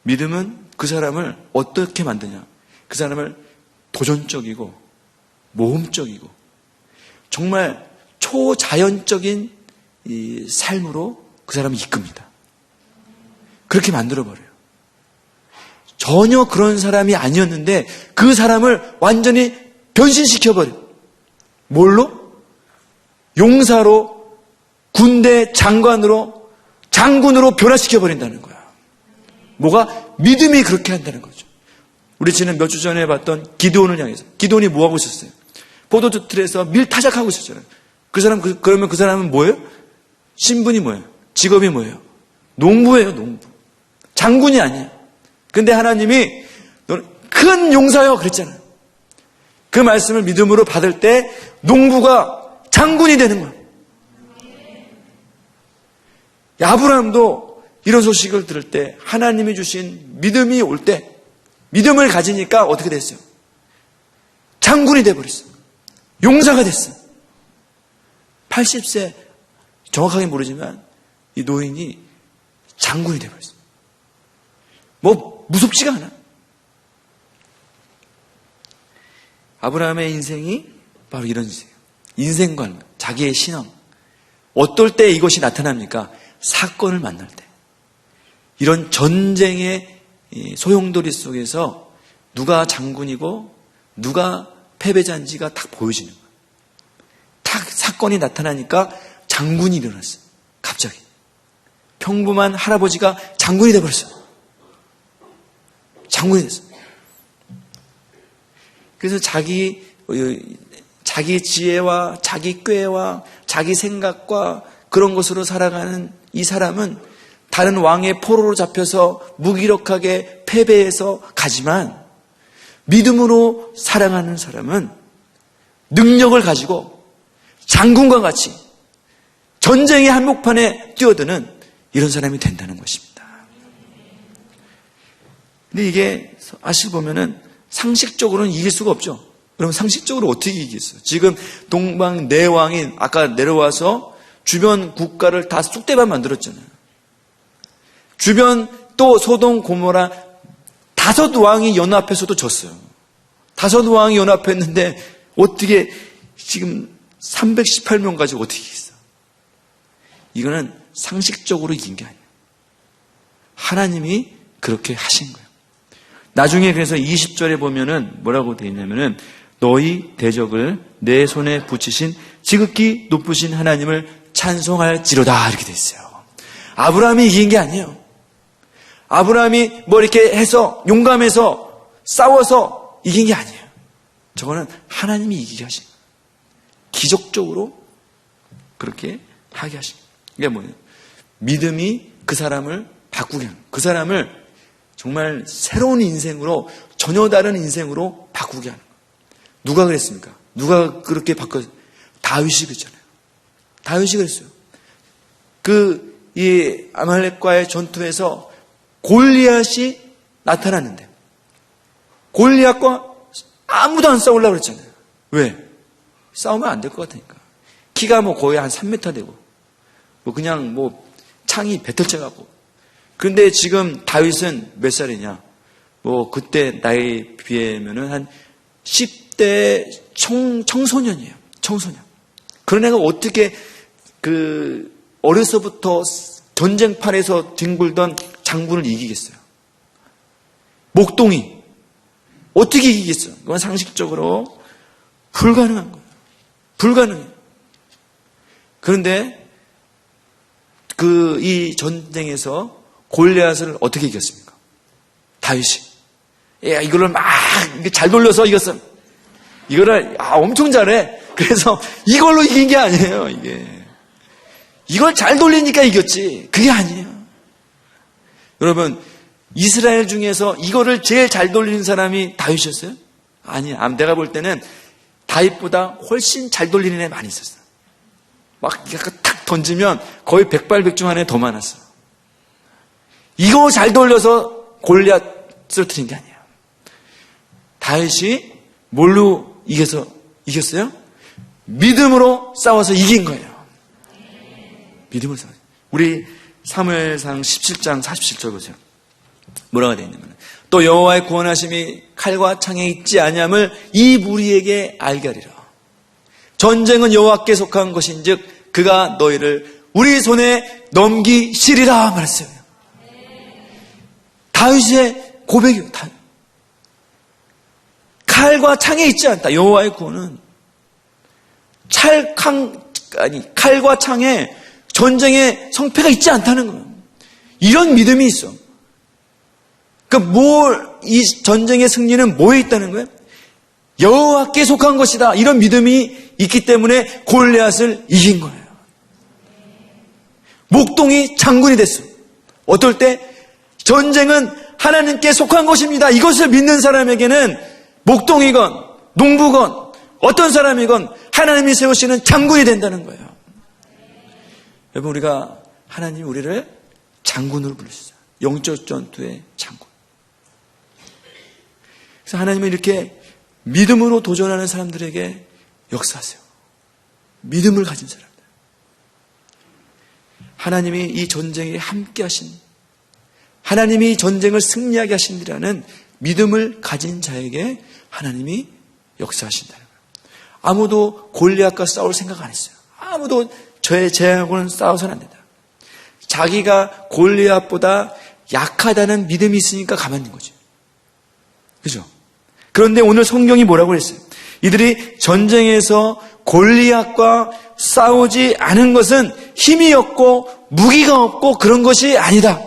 믿음은 그 사람을 어떻게 만드냐? 그 사람을 도전적이고 모험적이고 정말 초자연적인 이 삶으로 그 사람을 이끕니다. 그렇게 만들어버려요. 전혀 그런 사람이 아니었는데 그 사람을 완전히 변신시켜버려요. 뭘로? 용사로, 군대 장관으로, 장군으로 변화시켜버린다는 거야. 뭐가? 믿음이 그렇게 한다는 거죠. 우리 지난 몇 주 전에 봤던 기드온을 향해서. 기드온이 뭐 하고 있었어요? 포도주 틀에서 밀 타작하고 있었잖아요. 그러면 그 사람은 뭐예요? 신분이 뭐예요? 직업이 뭐예요? 농부예요, 농부. 장군이 아니에요. 근데 하나님이 너는 큰 용사여 그랬잖아요. 그 말씀을 믿음으로 받을 때 농부가 장군이 되는 거예요. 아브라함도 이런 소식을 들을 때 하나님이 주신 믿음이 올 때 믿음을 가지니까 어떻게 됐어요? 장군이 돼버렸어요. 용사가 됐어요. 80세 정확하게 모르지만 이 노인이 장군이 돼버렸어요. 뭐 무섭지가 않아. 아브라함의 인생이 바로 이런 인생이에요. 인생관, 자기의 신앙. 어떨 때 이것이 나타납니까? 사건을 만날 때. 이런 전쟁의 소용돌이 속에서 누가 장군이고 누가 패배자인지가 딱 보여지는 거예요. 딱 사건이 나타나니까 장군이 일어났어요. 갑자기. 평범한 할아버지가 장군이 되어버렸어요. 장군이 됐어요. 그래서 자기 지혜와 자기 꾀와 자기 생각과 그런 것으로 살아가는 이 사람은 다른 왕의 포로로 잡혀서 무기력하게 패배해서 가지만 믿음으로 살아가는 사람은 능력을 가지고 장군과 같이 전쟁의 한복판에 뛰어드는 이런 사람이 된다는 것입니다. 근데 이게 사실 보면은 상식적으로는 이길 수가 없죠. 그럼 상식적으로 어떻게 이기겠어요? 지금 동방 내왕이 아까 내려와서 주변 국가를 다 쑥대밭 만들었잖아요. 주변 또 소돔 고모라 5 왕이 연합해서도 졌어요. 5 왕이 연합했는데 어떻게 지금 318명 가지고 어떻게 이기겠어? 이거는 상식적으로 이긴 게 아니에요. 하나님이 그렇게 하신 거예요. 나중에 그래서 20절에 보면은 뭐라고 되어 있냐면은 너희 대적을 내 손에 붙이신 지극히 높으신 하나님을 찬송할지로다 이렇게 되어 있어요. 아브라함이 이긴 게 아니에요. 아브라함이 뭐 이렇게 해서 용감해서 싸워서 이긴 게 아니에요. 저거는 하나님이 이기게 하신 거예요. 기적적으로 그렇게 하게 하신 거예요. 이게 뭐예요? 믿음이 그 사람을 바꾸게 하는 거예요. 그 사람을 정말 새로운 인생으로 전혀 다른 인생으로 바꾸게 하는 거예요. 누가 그랬습니까? 누가 그렇게 바꿨어요? 다윗이 그랬잖아요. 다윗이 그랬어요. 이 아말렉과의 전투에서 골리앗이 나타났는데 골리앗과 아무도 안 싸우려고 그랬잖아요. 왜? 싸우면 안 될 것 같으니까. 키가 뭐 거의 한 3m 되고 뭐 그냥 뭐 창이 배틀째 같고. 그런데 지금 다윗은 몇 살이냐? 뭐 그때 나이 비하면은 한 10대 청소년이에요. 청소년. 그런 애가 어떻게 어려서부터 전쟁판에서 뒹굴던 장군을 이기겠어요? 목동이 어떻게 이기겠어요? 그건 상식적으로 불가능한 거예요. 불가능해요. 그런데 이 전쟁에서 골리앗을 어떻게 이겼습니까? 다윗이. 이거를 막 잘 돌려서 이겼어요. 이거를 엄청 잘해. 그래서 이걸로 이긴 게 아니에요. 이걸 잘 돌리니까 이겼지. 그게 아니에요. 여러분, 이스라엘 중에서 이거를 제일 잘 돌리는 사람이 다윗이었어요? 아니에요. 내가 볼 때는 다윗보다 훨씬 잘 돌리는 애 많이 있었어요. 막 탁 던지면 거의 백발백중 안에 더 많았어요. 이거 잘 돌려서 골리앗 쓰러뜨린 게 아니에요. 다윗이 뭘로 이겼어요? 믿음으로 싸워서 이긴 거예요. 믿음으로 싸워서. 우리 사무엘상 17장 47절 보세요. 뭐라고 되어 있냐면 또 여호와의 구원하심이 칼과 창에 있지 아니함을 이 무리에게 알게 하리라. 전쟁은 여호와께 속한 것인즉 그가 너희를 우리 손에 넘기시리라 말했어요. 다윗의 고백이에요. 칼과 창에 있지 않다. 여호와의 구원은 칼과 창에 전쟁의 성패가 있지 않다는 거예요. 이런 믿음이 있어. 이 전쟁의 승리는 뭐에 있다는 거예요? 여호와께 속한 것이다. 이런 믿음이 있기 때문에 골리앗을 이긴 거예요. 목동이 장군이 됐어. 어떨 때? 전쟁은 하나님께 속한 것입니다. 이것을 믿는 사람에게는 목동이건 농부건 어떤 사람이건 하나님이 세우시는 장군이 된다는 거예요. 여러분, 하나님이 우리를 장군으로 부르시죠. 영적 전투의 장군. 그래서 하나님은 이렇게 믿음으로 도전하는 사람들에게 역사하세요. 믿음을 가진 사람들. 하나님이 이 전쟁에 함께 하신, 하나님이 이 전쟁을 승리하게 하신다는 믿음을 가진 자에게 하나님이 역사하신다는 거예요. 아무도 골리앗과 싸울 생각 안 했어요. 아무도 제하고는 싸워서는 안 된다. 자기가 골리앗보다 약하다는 믿음이 있으니까 가만히 있는 거죠. 그죠? 그런데 오늘 성경이 뭐라고 했어요? 이들이 전쟁에서 골리앗과 싸우지 않은 것은 힘이 없고 무기가 없고 그런 것이 아니다.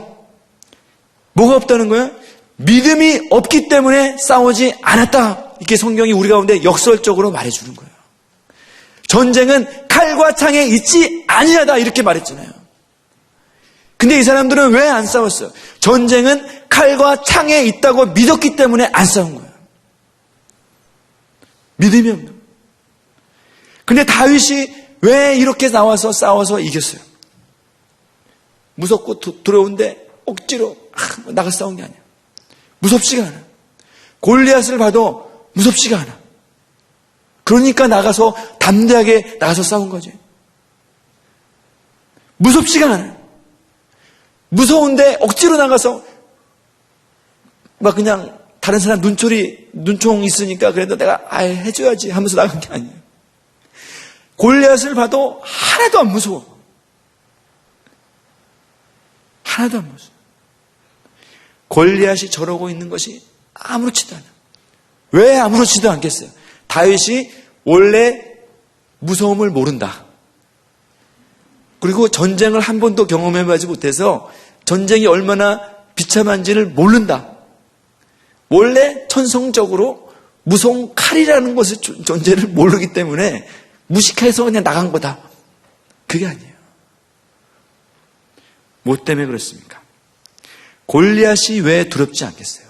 뭐가 없다는 거예요? 믿음이 없기 때문에 싸우지 않았다. 이렇게 성경이 우리 가운데 역설적으로 말해주는 거예요. 전쟁은 칼과 창에 있지 아니하다 이렇게 말했잖아요. 근데 이 사람들은 왜 안 싸웠어요? 전쟁은 칼과 창에 있다고 믿었기 때문에 안 싸운 거예요. 믿음이 없는 거예요. 근데 다윗이 왜 이렇게 나와서 싸워서 이겼어요? 무섭고 두려운데 억지로 나가 싸운 게 아니야. 무섭지가 않아. 골리앗을 봐도 무섭지가 않아. 그러니까 나가서 담대하게 나가서 싸운 거지. 무섭지가 않아. 무서운데 억지로 나가서 막 그냥 다른 사람 눈총 있으니까 그래도 내가 해줘야지 하면서 나간 게 아니에요. 골리앗을 봐도 하나도 안 무서워. 하나도 안 무서워. 골리앗이 저러고 있는 것이 아무렇지도 않아. 왜 아무렇지도 않겠어요? 다윗이 원래 무서움을 모른다. 그리고 전쟁을 한 번도 경험해보지 못해서 전쟁이 얼마나 비참한지를 모른다. 원래 천성적으로 무서운 칼이라는 것의 존재를 모르기 때문에 무식해서 그냥 나간 거다. 그게 아니에요. 뭐 때문에 그렇습니까? 골리앗이 왜 두렵지 않겠어요?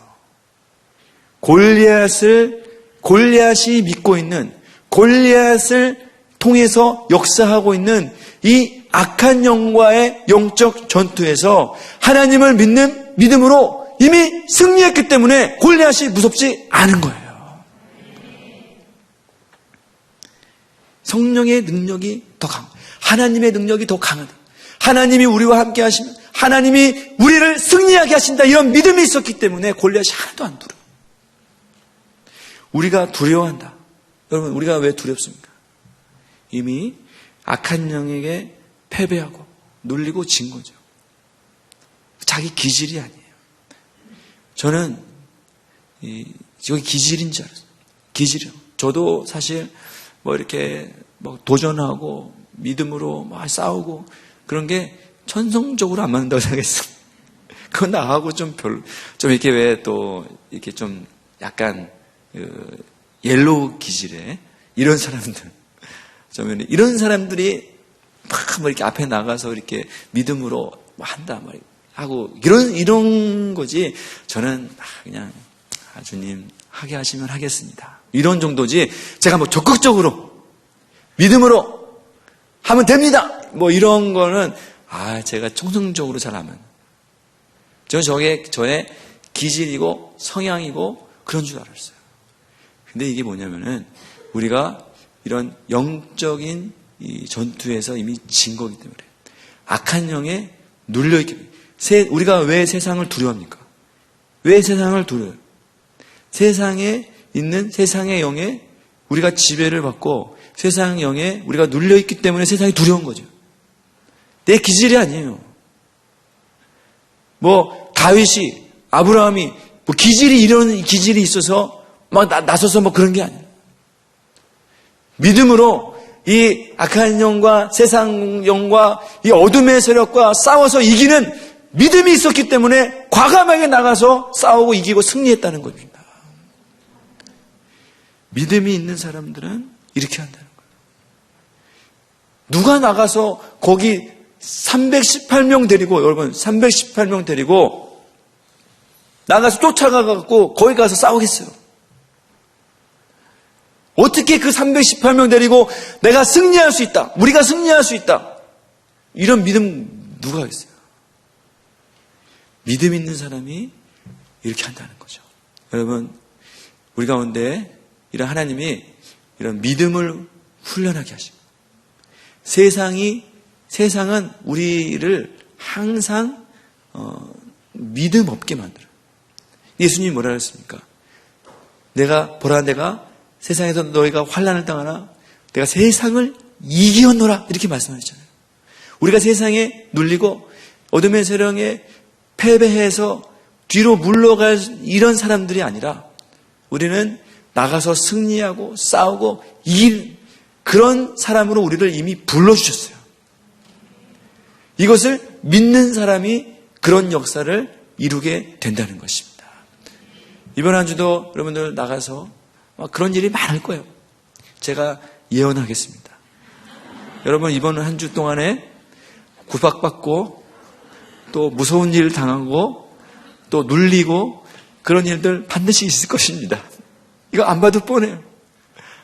골리앗이 믿고 있는, 골리앗을 통해서 역사하고 있는 이 악한 영과의 영적 전투에서 하나님을 믿는 믿음으로 이미 승리했기 때문에 골리앗이 무섭지 않은 거예요. 성령의 능력이 더 강하다. 하나님의 능력이 더 강하다. 하나님이 우리와 함께 하시면 하나님이 우리를 승리하게 하신다. 이런 믿음이 있었기 때문에 골리앗이 하나도 안 두려워. 우리가 두려워한다. 여러분, 우리가 왜 두렵습니까? 이미 악한 영에게 패배하고 눌리고 진 거죠. 자기 기질이 아니에요. 저는 저게 기질인 줄 알았어요. 기질이요. 저도 사실 이렇게 도전하고 믿음으로 막 싸우고 그런 게 천성적으로 안 맞는다고 생각했어요. 그건 나하고 좀 이렇게 왜 또 이렇게 좀 약간 옐로우 기질의 이런 사람들, 이런 사람들이 막 이렇게 앞에 나가서 이렇게 믿음으로 한다 하고 이런 거지. 저는 그냥 주님 하게 하시면 하겠습니다. 이런 정도지. 제가 적극적으로 믿음으로 하면 됩니다. 이런 거는 제가 총성적으로 잘 하면. 저게 저의 기질이고 성향이고 그런 줄 알았어요. 근데 이게 뭐냐면은 우리가 이런 영적인 이 전투에서 이미 진 거기 때문에 악한 영에 눌려있기 때문에 우리가 왜 세상을 두려워합니까? 왜 세상을 두려워요? 세상에 있는 세상의 영에 우리가 지배를 받고 세상 영에 우리가 눌려있기 때문에 세상이 두려운 거죠. 내 기질이 아니에요. 다윗이, 아브라함이 이런 기질이 있어서 막 나서서 그런 게 아니에요. 믿음으로 이 악한 영과 세상 영과 이 어둠의 세력과 싸워서 이기는 믿음이 있었기 때문에 과감하게 나가서 싸우고 이기고 승리했다는 겁니다. 믿음이 있는 사람들은 이렇게 한다는 거예요. 누가 나가서 거기 318명 데리고, 여러분 318명 데리고 나가서 쫓아가갖고 거기 가서 싸우겠어요? 어떻게 그 318명 데리고 내가 승리할 수 있다, 우리가 승리할 수 있다, 이런 믿음 누가 하겠어요? 믿음 있는 사람이 이렇게 한다는 거죠. 여러분, 우리 가운데 이런 하나님이 이런 믿음을 훈련하게 하시고, 세상은 우리를 항상 믿음 없게 만들어요. 예수님이 뭐라 그랬습니까? 내가 세상에서 너희가 환난을 당하나 내가 세상을 이기었노라, 이렇게 말씀하셨잖아요. 우리가 세상에 눌리고 어둠의 세력에 패배해서 뒤로 물러갈 이런 사람들이 아니라 우리는 나가서 승리하고 싸우고 이길 그런 사람으로 우리를 이미 불러주셨어요. 이것을 믿는 사람이 그런 역사를 이루게 된다는 것입니다. 이번 한 주도 여러분들 나가서 그런 일이 많을 거예요. 제가 예언하겠습니다. 여러분, 이번 한 주 동안에 구박받고 또 무서운 일 당하고 또 눌리고 그런 일들 반드시 있을 것입니다. 이거 안 봐도 뻔해요.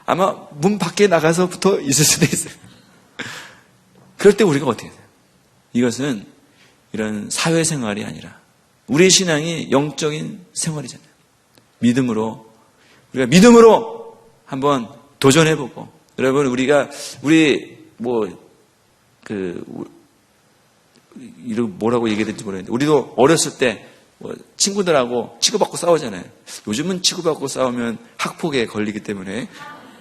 아마 문 밖에 나가서부터 있을 수도 있어요. 그럴 때 우리가 어떻게 해야 돼요? 이것은 이런 사회생활이 아니라 우리의 신앙이 영적인 생활이잖아요. 우리가 믿음으로 한번 도전해보고, 여러분, 뭐라고 얘기해야 될지 모르겠는데, 우리도 어렸을 때 친구들하고 치고받고 싸우잖아요. 요즘은 치고받고 싸우면 학폭에 걸리기 때문에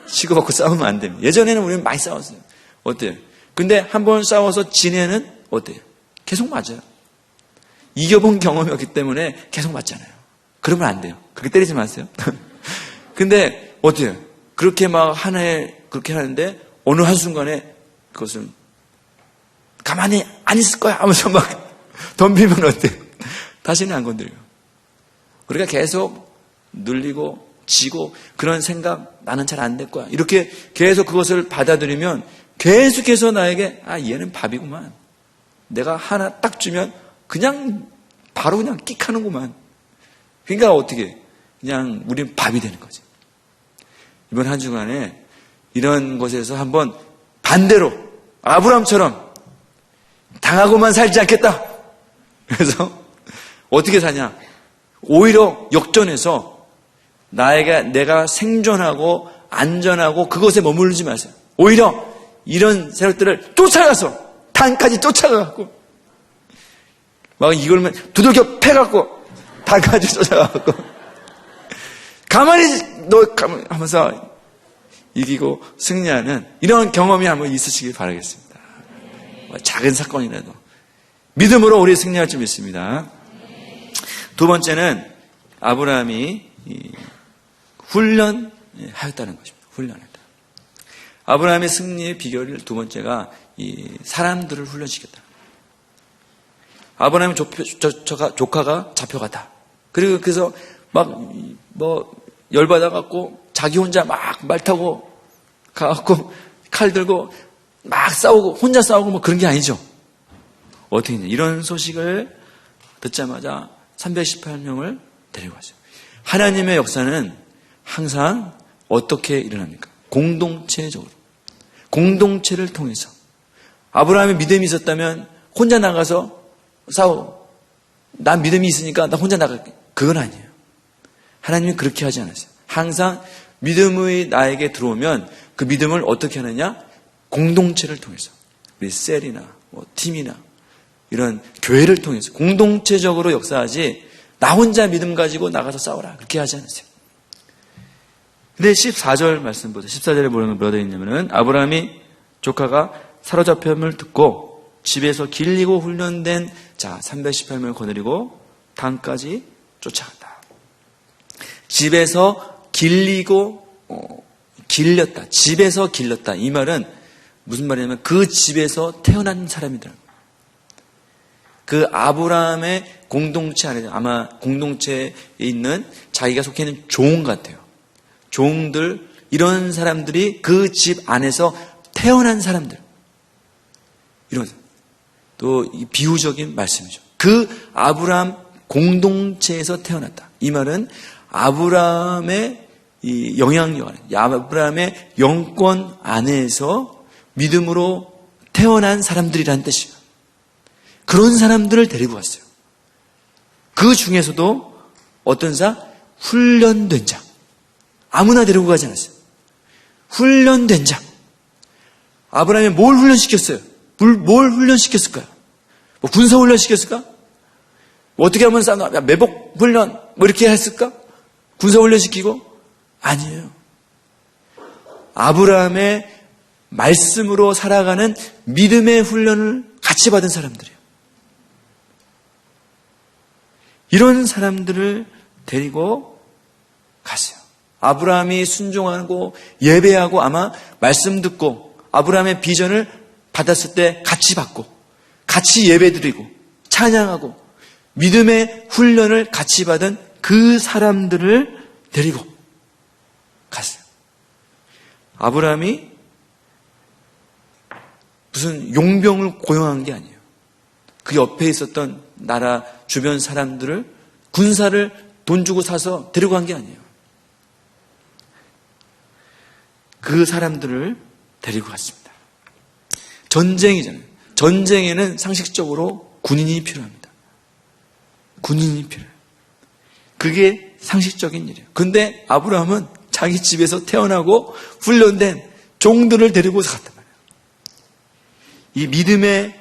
치고받고 싸우면 안 됩니다. 예전에는 우리는 많이 싸웠어요. 어때요? 근데 한번 싸워서 지내는 어때요? 계속 맞아요. 이겨본 경험이 없기 때문에 계속 맞잖아요. 그러면 안 돼요. 그렇게 때리지 마세요. 근데 어때요? 그렇게 그렇게 하는데 어느 한순간에 그것은 가만히 안 있을 거야 하면서 막 덤비면 어때요? 다시는 안 건드려요. 우리가 계속 눌리고 지고 그런 생각, 나는 잘 안 될 거야, 이렇게 계속 그것을 받아들이면 계속해서 나에게 얘는 밥이구만, 내가 하나 딱 주면 바로 그냥 끽 하는구만. 그러니까 어떻게 그냥 우리는 밥이 되는 거지. 이번 한 주간에 이런 곳에서 한번 반대로 아브라함처럼 당하고만 살지 않겠다. 그래서 어떻게 사냐? 오히려 역전해서 내가 생존하고 안전하고 그것에 머무르지 마세요. 오히려 이런 세력들을 쫓아가서 단까지 쫓아가고 막 이걸면 두들겨 패갖고 단까지 쫓아가고 가만히 하면서 이기고 승리하는 이런 경험이 한번 있으시길 바라겠습니다. 작은 사건이라도 믿음으로 우리 승리할 줄 믿습니다. 두 번째는 아브라함이 훈련하였다는 것입니다. 훈련했다. 아브라함의 승리의 비결을 두 번째가 사람들을 훈련시켰다. 아브라함의 조카가 잡혀갔다. 그리고 그래서 열받아갖고 자기 혼자 막 말 타고 가갖고 칼 들고 막 싸우고 혼자 싸우고 그런 게 아니죠. 어떻게 했냐? 이런 소식을 듣자마자 318명을 데리고 왔어요. 하나님의 역사는 항상 어떻게 일어납니까? 공동체적으로. 공동체를 통해서. 아브라함의 믿음이 있었다면 혼자 나가서 싸워. 난 믿음이 있으니까 나 혼자 나갈게. 그건 아니에요. 하나님은 그렇게 하지 않았어요. 항상 믿음이 나에게 들어오면 그 믿음을 어떻게 하느냐? 공동체를 통해서. 우리 셀이나 팀이나 이런 교회를 통해서 공동체적으로 역사하지 나 혼자 믿음 가지고 나가서 싸워라, 그렇게 하지 않으세요. 근데 14절 말씀 보세요. 14절에 뭐라고 되어 있냐면은 아브라함이 조카가 사로잡혔음을 듣고 집에서 길리고 훈련된 318명을 거느리고 단까지 쫓아갔다. 집에서 길리고 길렸다. 집에서 길렀다. 이 말은 무슨 말이냐면 그 집에서 태어난 사람이더라고요. 그 아브라함의 공동체 안에, 아마 공동체에 있는 자기가 속해 있는 종 같아요. 종들, 이런 사람들이 그 집 안에서 태어난 사람들. 이런, 또 비유적인 말씀이죠. 그 아브라함 공동체에서 태어났다. 이 말은 아브라함의 이 영향력 안에, 아브라함의 영권 안에서 믿음으로 태어난 사람들이라는 뜻이에요. 그런 사람들을 데리고 왔어요. 그 중에서도 어떤 자? 훈련된 자. 아무나 데리고 가지 않았어요. 훈련된 자. 아브라함이 뭘 훈련시켰어요? 뭘 훈련시켰을까요? 뭐 군사 훈련시켰을까? 뭐 어떻게 하면 매복 훈련 뭐 이렇게 했을까? 군사 훈련시키고? 아니에요. 아브라함의 말씀으로 살아가는 믿음의 훈련을 같이 받은 사람들이에요. 이런 사람들을 데리고 갔어요. 아브라함이 순종하고 예배하고 아마 말씀 듣고 아브라함의 비전을 받았을 때 같이 받고 같이 예배드리고 찬양하고 믿음의 훈련을 같이 받은 그 사람들을 데리고 갔어요. 아브라함이 무슨 용병을 고용한 게 아니에요. 그 옆에 있었던 나라 주변 사람들을 군사를 돈 주고 사서 데리고 간 게 아니에요. 그 사람들을 데리고 갔습니다. 전쟁이잖아요. 전쟁에는 상식적으로 군인이 필요합니다. 군인이 필요해요. 그게 상식적인 일이에요. 근데 아브라함은 자기 집에서 태어나고 훈련된 종들을 데리고서 갔단 말이에요. 이 믿음의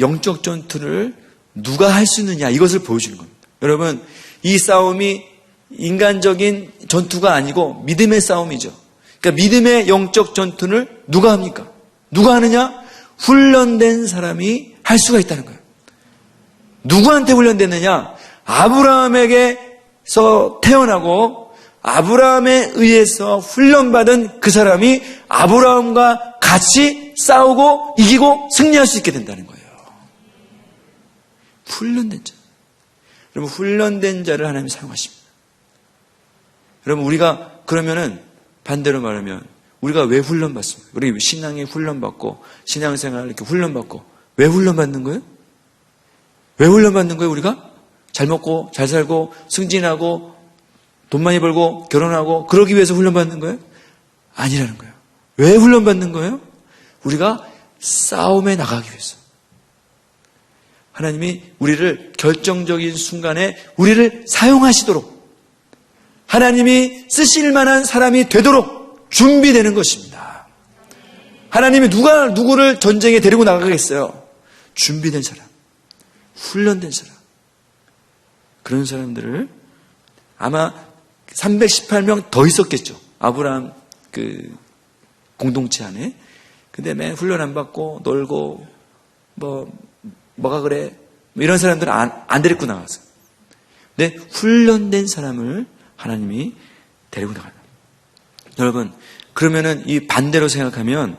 영적 전투를 누가 할 수 있느냐, 이것을 보여주는 겁니다. 여러분, 이 싸움이 인간적인 전투가 아니고 믿음의 싸움이죠. 그러니까 믿음의 영적 전투를 누가 합니까? 누가 하느냐? 훈련된 사람이 할 수가 있다는 거예요. 누구한테 훈련됐느냐? 아브라함에게서 태어나고 아브라함에 의해서 훈련받은 그 사람이 아브라함과 같이 싸우고 이기고 승리할 수 있게 된다는 거예요. 훈련된 자. 여러분, 훈련된 자를 하나님이 사용하십니다. 여러분, 우리가 그러면은 반대로 말하면 우리가 왜 훈련받습니까? 우리 신앙에 훈련받고 신앙생활 이렇게 훈련받고 왜 훈련받는 거예요? 왜 훈련받는 거예요? 우리가 잘 먹고 잘 살고 승진하고 돈 많이 벌고 결혼하고 그러기 위해서 훈련받는 거예요? 아니라는 거예요. 왜 훈련받는 거예요? 우리가 싸움에 나가기 위해서. 하나님이 우리를 결정적인 순간에 우리를 사용하시도록 하나님이 쓰실 만한 사람이 되도록 준비되는 것입니다. 하나님이 누구를 전쟁에 데리고 나가겠어요? 준비된 사람, 훈련된 사람. 그런 사람들을 아마 318명 더 있었겠죠. 아브라함 그 공동체 안에. 근데 맨 훈련 안 받고 놀고 뭐가 그래? 이런 사람들은 안 데리고 나갔어요. 근데 훈련된 사람을 하나님이 데리고 나가요. 여러분, 그러면은 이 반대로 생각하면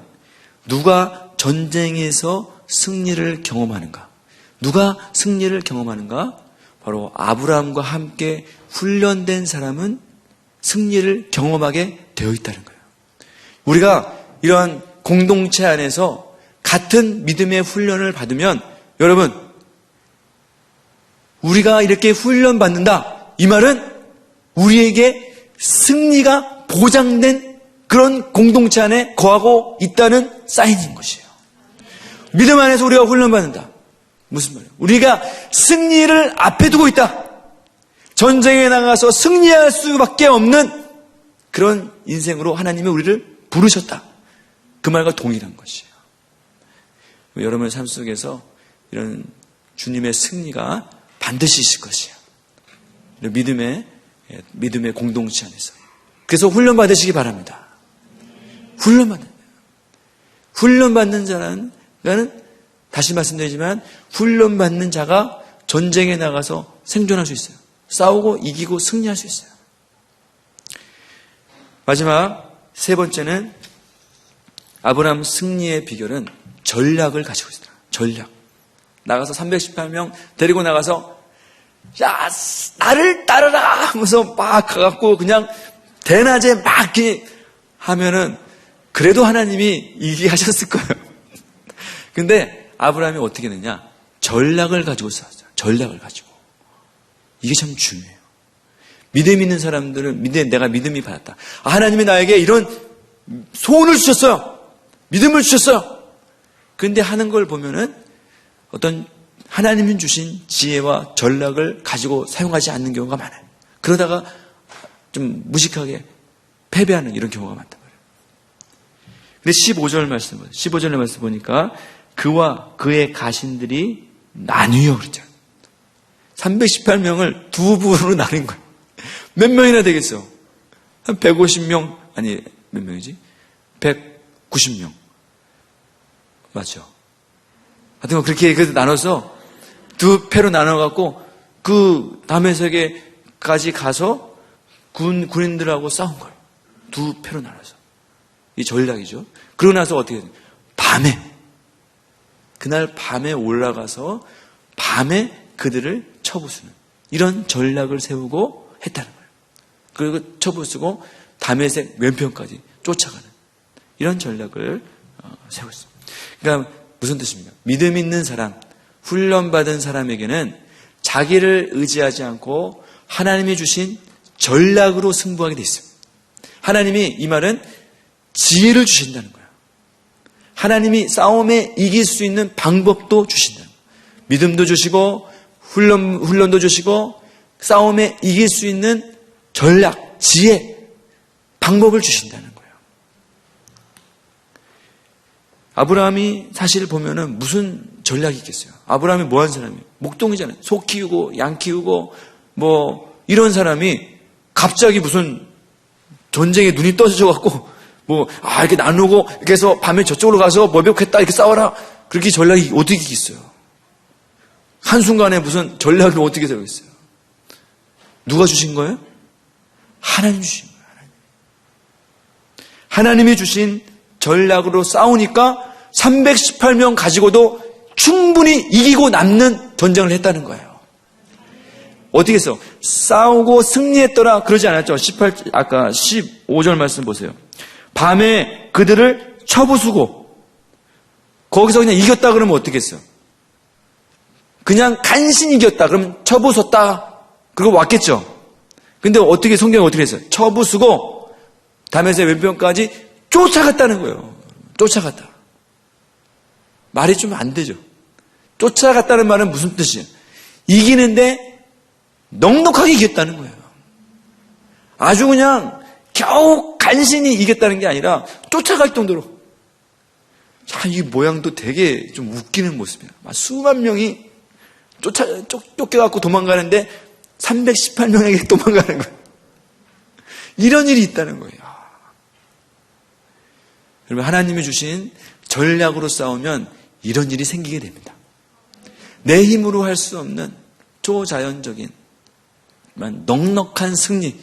누가 전쟁에서 승리를 경험하는가? 누가 승리를 경험하는가? 바로 아브라함과 함께 훈련된 사람은 승리를 경험하게 되어 있다는 거예요. 우리가 이러한 공동체 안에서 같은 믿음의 훈련을 받으면 여러분, 우리가 이렇게 훈련받는다. 이 말은 우리에게 승리가 보장된 그런 공동체 안에 거하고 있다는 사인인 것이에요. 믿음 안에서 우리가 훈련받는다. 무슨 말이에요? 우리가 승리를 앞에 두고 있다. 전쟁에 나가서 승리할 수밖에 없는 그런 인생으로 하나님이 우리를 부르셨다. 그 말과 동일한 것이에요. 여러분의 삶 속에서 이런 주님의 승리가 반드시 있을 것이에요. 믿음의 공동체 안에서. 그래서 훈련받으시기 바랍니다. 훈련받는 자는 다시 말씀드리지만 훈련받는 자가 전쟁에 나가서 생존할 수 있어요. 싸우고 이기고 승리할 수 있어요. 마지막 세 번째는 아브라함 승리의 비결은 전략을 가지고 있어요. 전략. 나가서 318명 데리고 나가서 야, 나를 따르라 하면서 막 가갖고 그냥 대낮에 막 이렇게 하면은 그래도 하나님이 이기게 하셨을 거예요. 근데 아브라함이 어떻게 했느냐? 전략을 가지고 싸웠어요. 전략을 가지고. 이게 참 중요해요. 믿음 있는 사람들은 내가 믿음이 받았다. 하나님이 나에게 이런 소원을 주셨어요. 믿음을 주셨어요. 근데 하는 걸 보면은 어떤 하나님이 주신 지혜와 전략을 가지고 사용하지 않는 경우가 많아요. 그러다가 좀 무식하게 패배하는 이런 경우가 많단 말이에요. 근데 15절 말씀 보세요. 15절의 말씀 보니까 그와 그의 가신들이 나뉘어 그랬죠. 318명을 두 부로 나눈 거예요. 몇 명이나 되겠어? 한 150명, 아니 몇 명이지? 190명. 맞죠? 하여튼 그렇게 나눠서 두 패로 나눠갖고 그 다메섹에까지 가서 군인들하고 싸운 거예요. 두 패로 나눠서. 이 전략이죠. 그러고 나서 어떻게 해요? 밤에 그날 밤에 올라가서 밤에 그들을 쳐부수는 이런 전략을 세우고 했다는 거예요. 그리고 쳐부수고 다메섹 왼편까지 쫓아가는 이런 전략을 세웠어요. 그러니까 무슨 뜻입니까? 믿음 있는 사람, 훈련받은 사람에게는 자기를 의지하지 않고 하나님이 주신 전략으로 승부하게 돼 있어요. 하나님이 이 말은 지혜를 주신다는 거예요. 하나님이 싸움에 이길 수 있는 방법도 주신다는 거예요. 믿음도 주시고 훈련도 주시고 싸움에 이길 수 있는 전략, 지혜, 방법을 주신다는 거예요. 아브라함이 사실 보면은 무슨 전략이 있겠어요? 아브라함이 뭐 한 사람이에요? 목동이잖아요. 소 키우고 양 키우고 뭐 이런 사람이 갑자기 무슨 전쟁에 눈이 떠져 갖고 이렇게 나누고 이렇게 해서 밤에 저쪽으로 가서 뭐벽했다 이렇게 싸워라. 그렇게 전략이 어떻게 있어요? 한순간에 무슨 전략을 어떻게 세우겠어요? 누가 주신 거예요? 하나님 주신 거예요. 하나님이 주신 전략으로 싸우니까 318명 가지고도 충분히 이기고 남는 전쟁을 했다는 거예요. 어떻게 했어? 싸우고 승리했더라 그러지 않았죠? 아까 15절 말씀 보세요. 밤에 그들을 쳐부수고 거기서 그냥 이겼다 그러면 어떻게 했어? 그냥 간신히 이겼다 그러면 쳐부쉈다 그러고 왔겠죠? 근데 어떻게 성경이 어떻게 했어요? 쳐부수고 다메섹 왼편까지 쫓아갔다는 거예요. 쫓아갔다. 말이 좀 안 되죠. 쫓아갔다는 말은 무슨 뜻이에요? 이기는데 넉넉하게 이겼다는 거예요. 아주 그냥 겨우 간신히 이겼다는 게 아니라 쫓아갈 정도로. 참, 이 모양도 되게 좀 웃기는 모습이에요. 수만 명이 쫓겨갖고 도망가는데 318명에게 도망가는 거예요. 이런 일이 있다는 거예요. 여러분, 하나님이 주신 전략으로 싸우면 이런 일이 생기게 됩니다. 내 힘으로 할 수 없는 초자연적인 넉넉한 승리,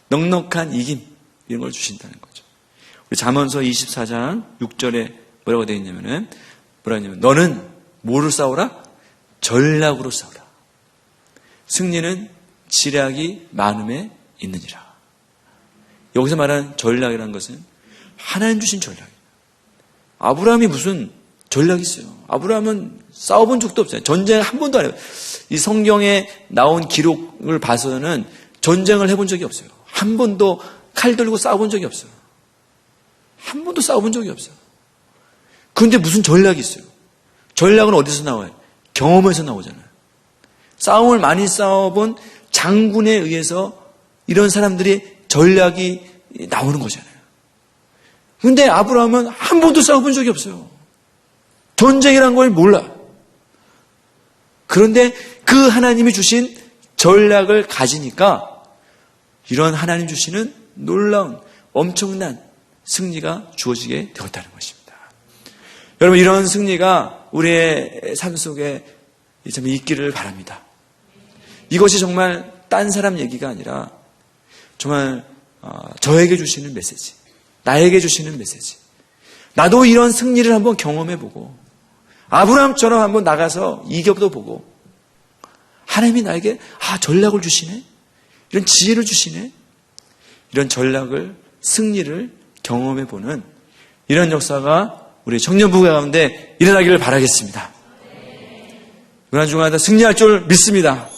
넉넉한 이김 이런 걸 주신다는 거죠. 우리 잠언서 24장 6절에 뭐라고 되어 있냐면은 너는 뭐를 싸우라? 전략으로 싸우라. 승리는 지략이 많음에 있느니라. 여기서 말하는 전략이라는 것은 하나님 주신 전략이에요. 아브라함이 무슨 전략이 있어요? 아브라함은 싸워본 적도 없어요. 전쟁을 한 번도 안 해요. 이 성경에 나온 기록을 봐서는 전쟁을 해본 적이 없어요. 한 번도 칼 들고 싸워본 적이 없어요. 한 번도 싸워본 적이 없어요. 그런데 무슨 전략이 있어요? 전략은 어디서 나와요? 경험에서 나오잖아요. 싸움을 많이 싸워본 장군에 의해서 이런 사람들이 전략이 나오는 거잖아요. 그런데 아브라함은 한 번도 싸워본 적이 없어요. 전쟁이란 걸 몰라. 그런데 그 하나님이 주신 전략을 가지니까 이런 하나님 주시는 놀라운 엄청난 승리가 주어지게 되었다는 것입니다. 여러분, 이런 승리가 우리의 삶 속에 참 있기를 바랍니다. 이것이 정말 딴 사람 얘기가 아니라 정말 저에게 주시는 메시지, 나에게 주시는 메시지. 나도 이런 승리를 한번 경험해보고 아브라함처럼 한번 나가서 이겨도 보고 하나님이 나에게 전략을 주시네. 이런 지혜를 주시네. 이런 전략을, 승리를 경험해보는 이런 역사가 우리 청년부 가운데 일어나기를 바라겠습니다. 고난주간마다 승리할 줄 믿습니다.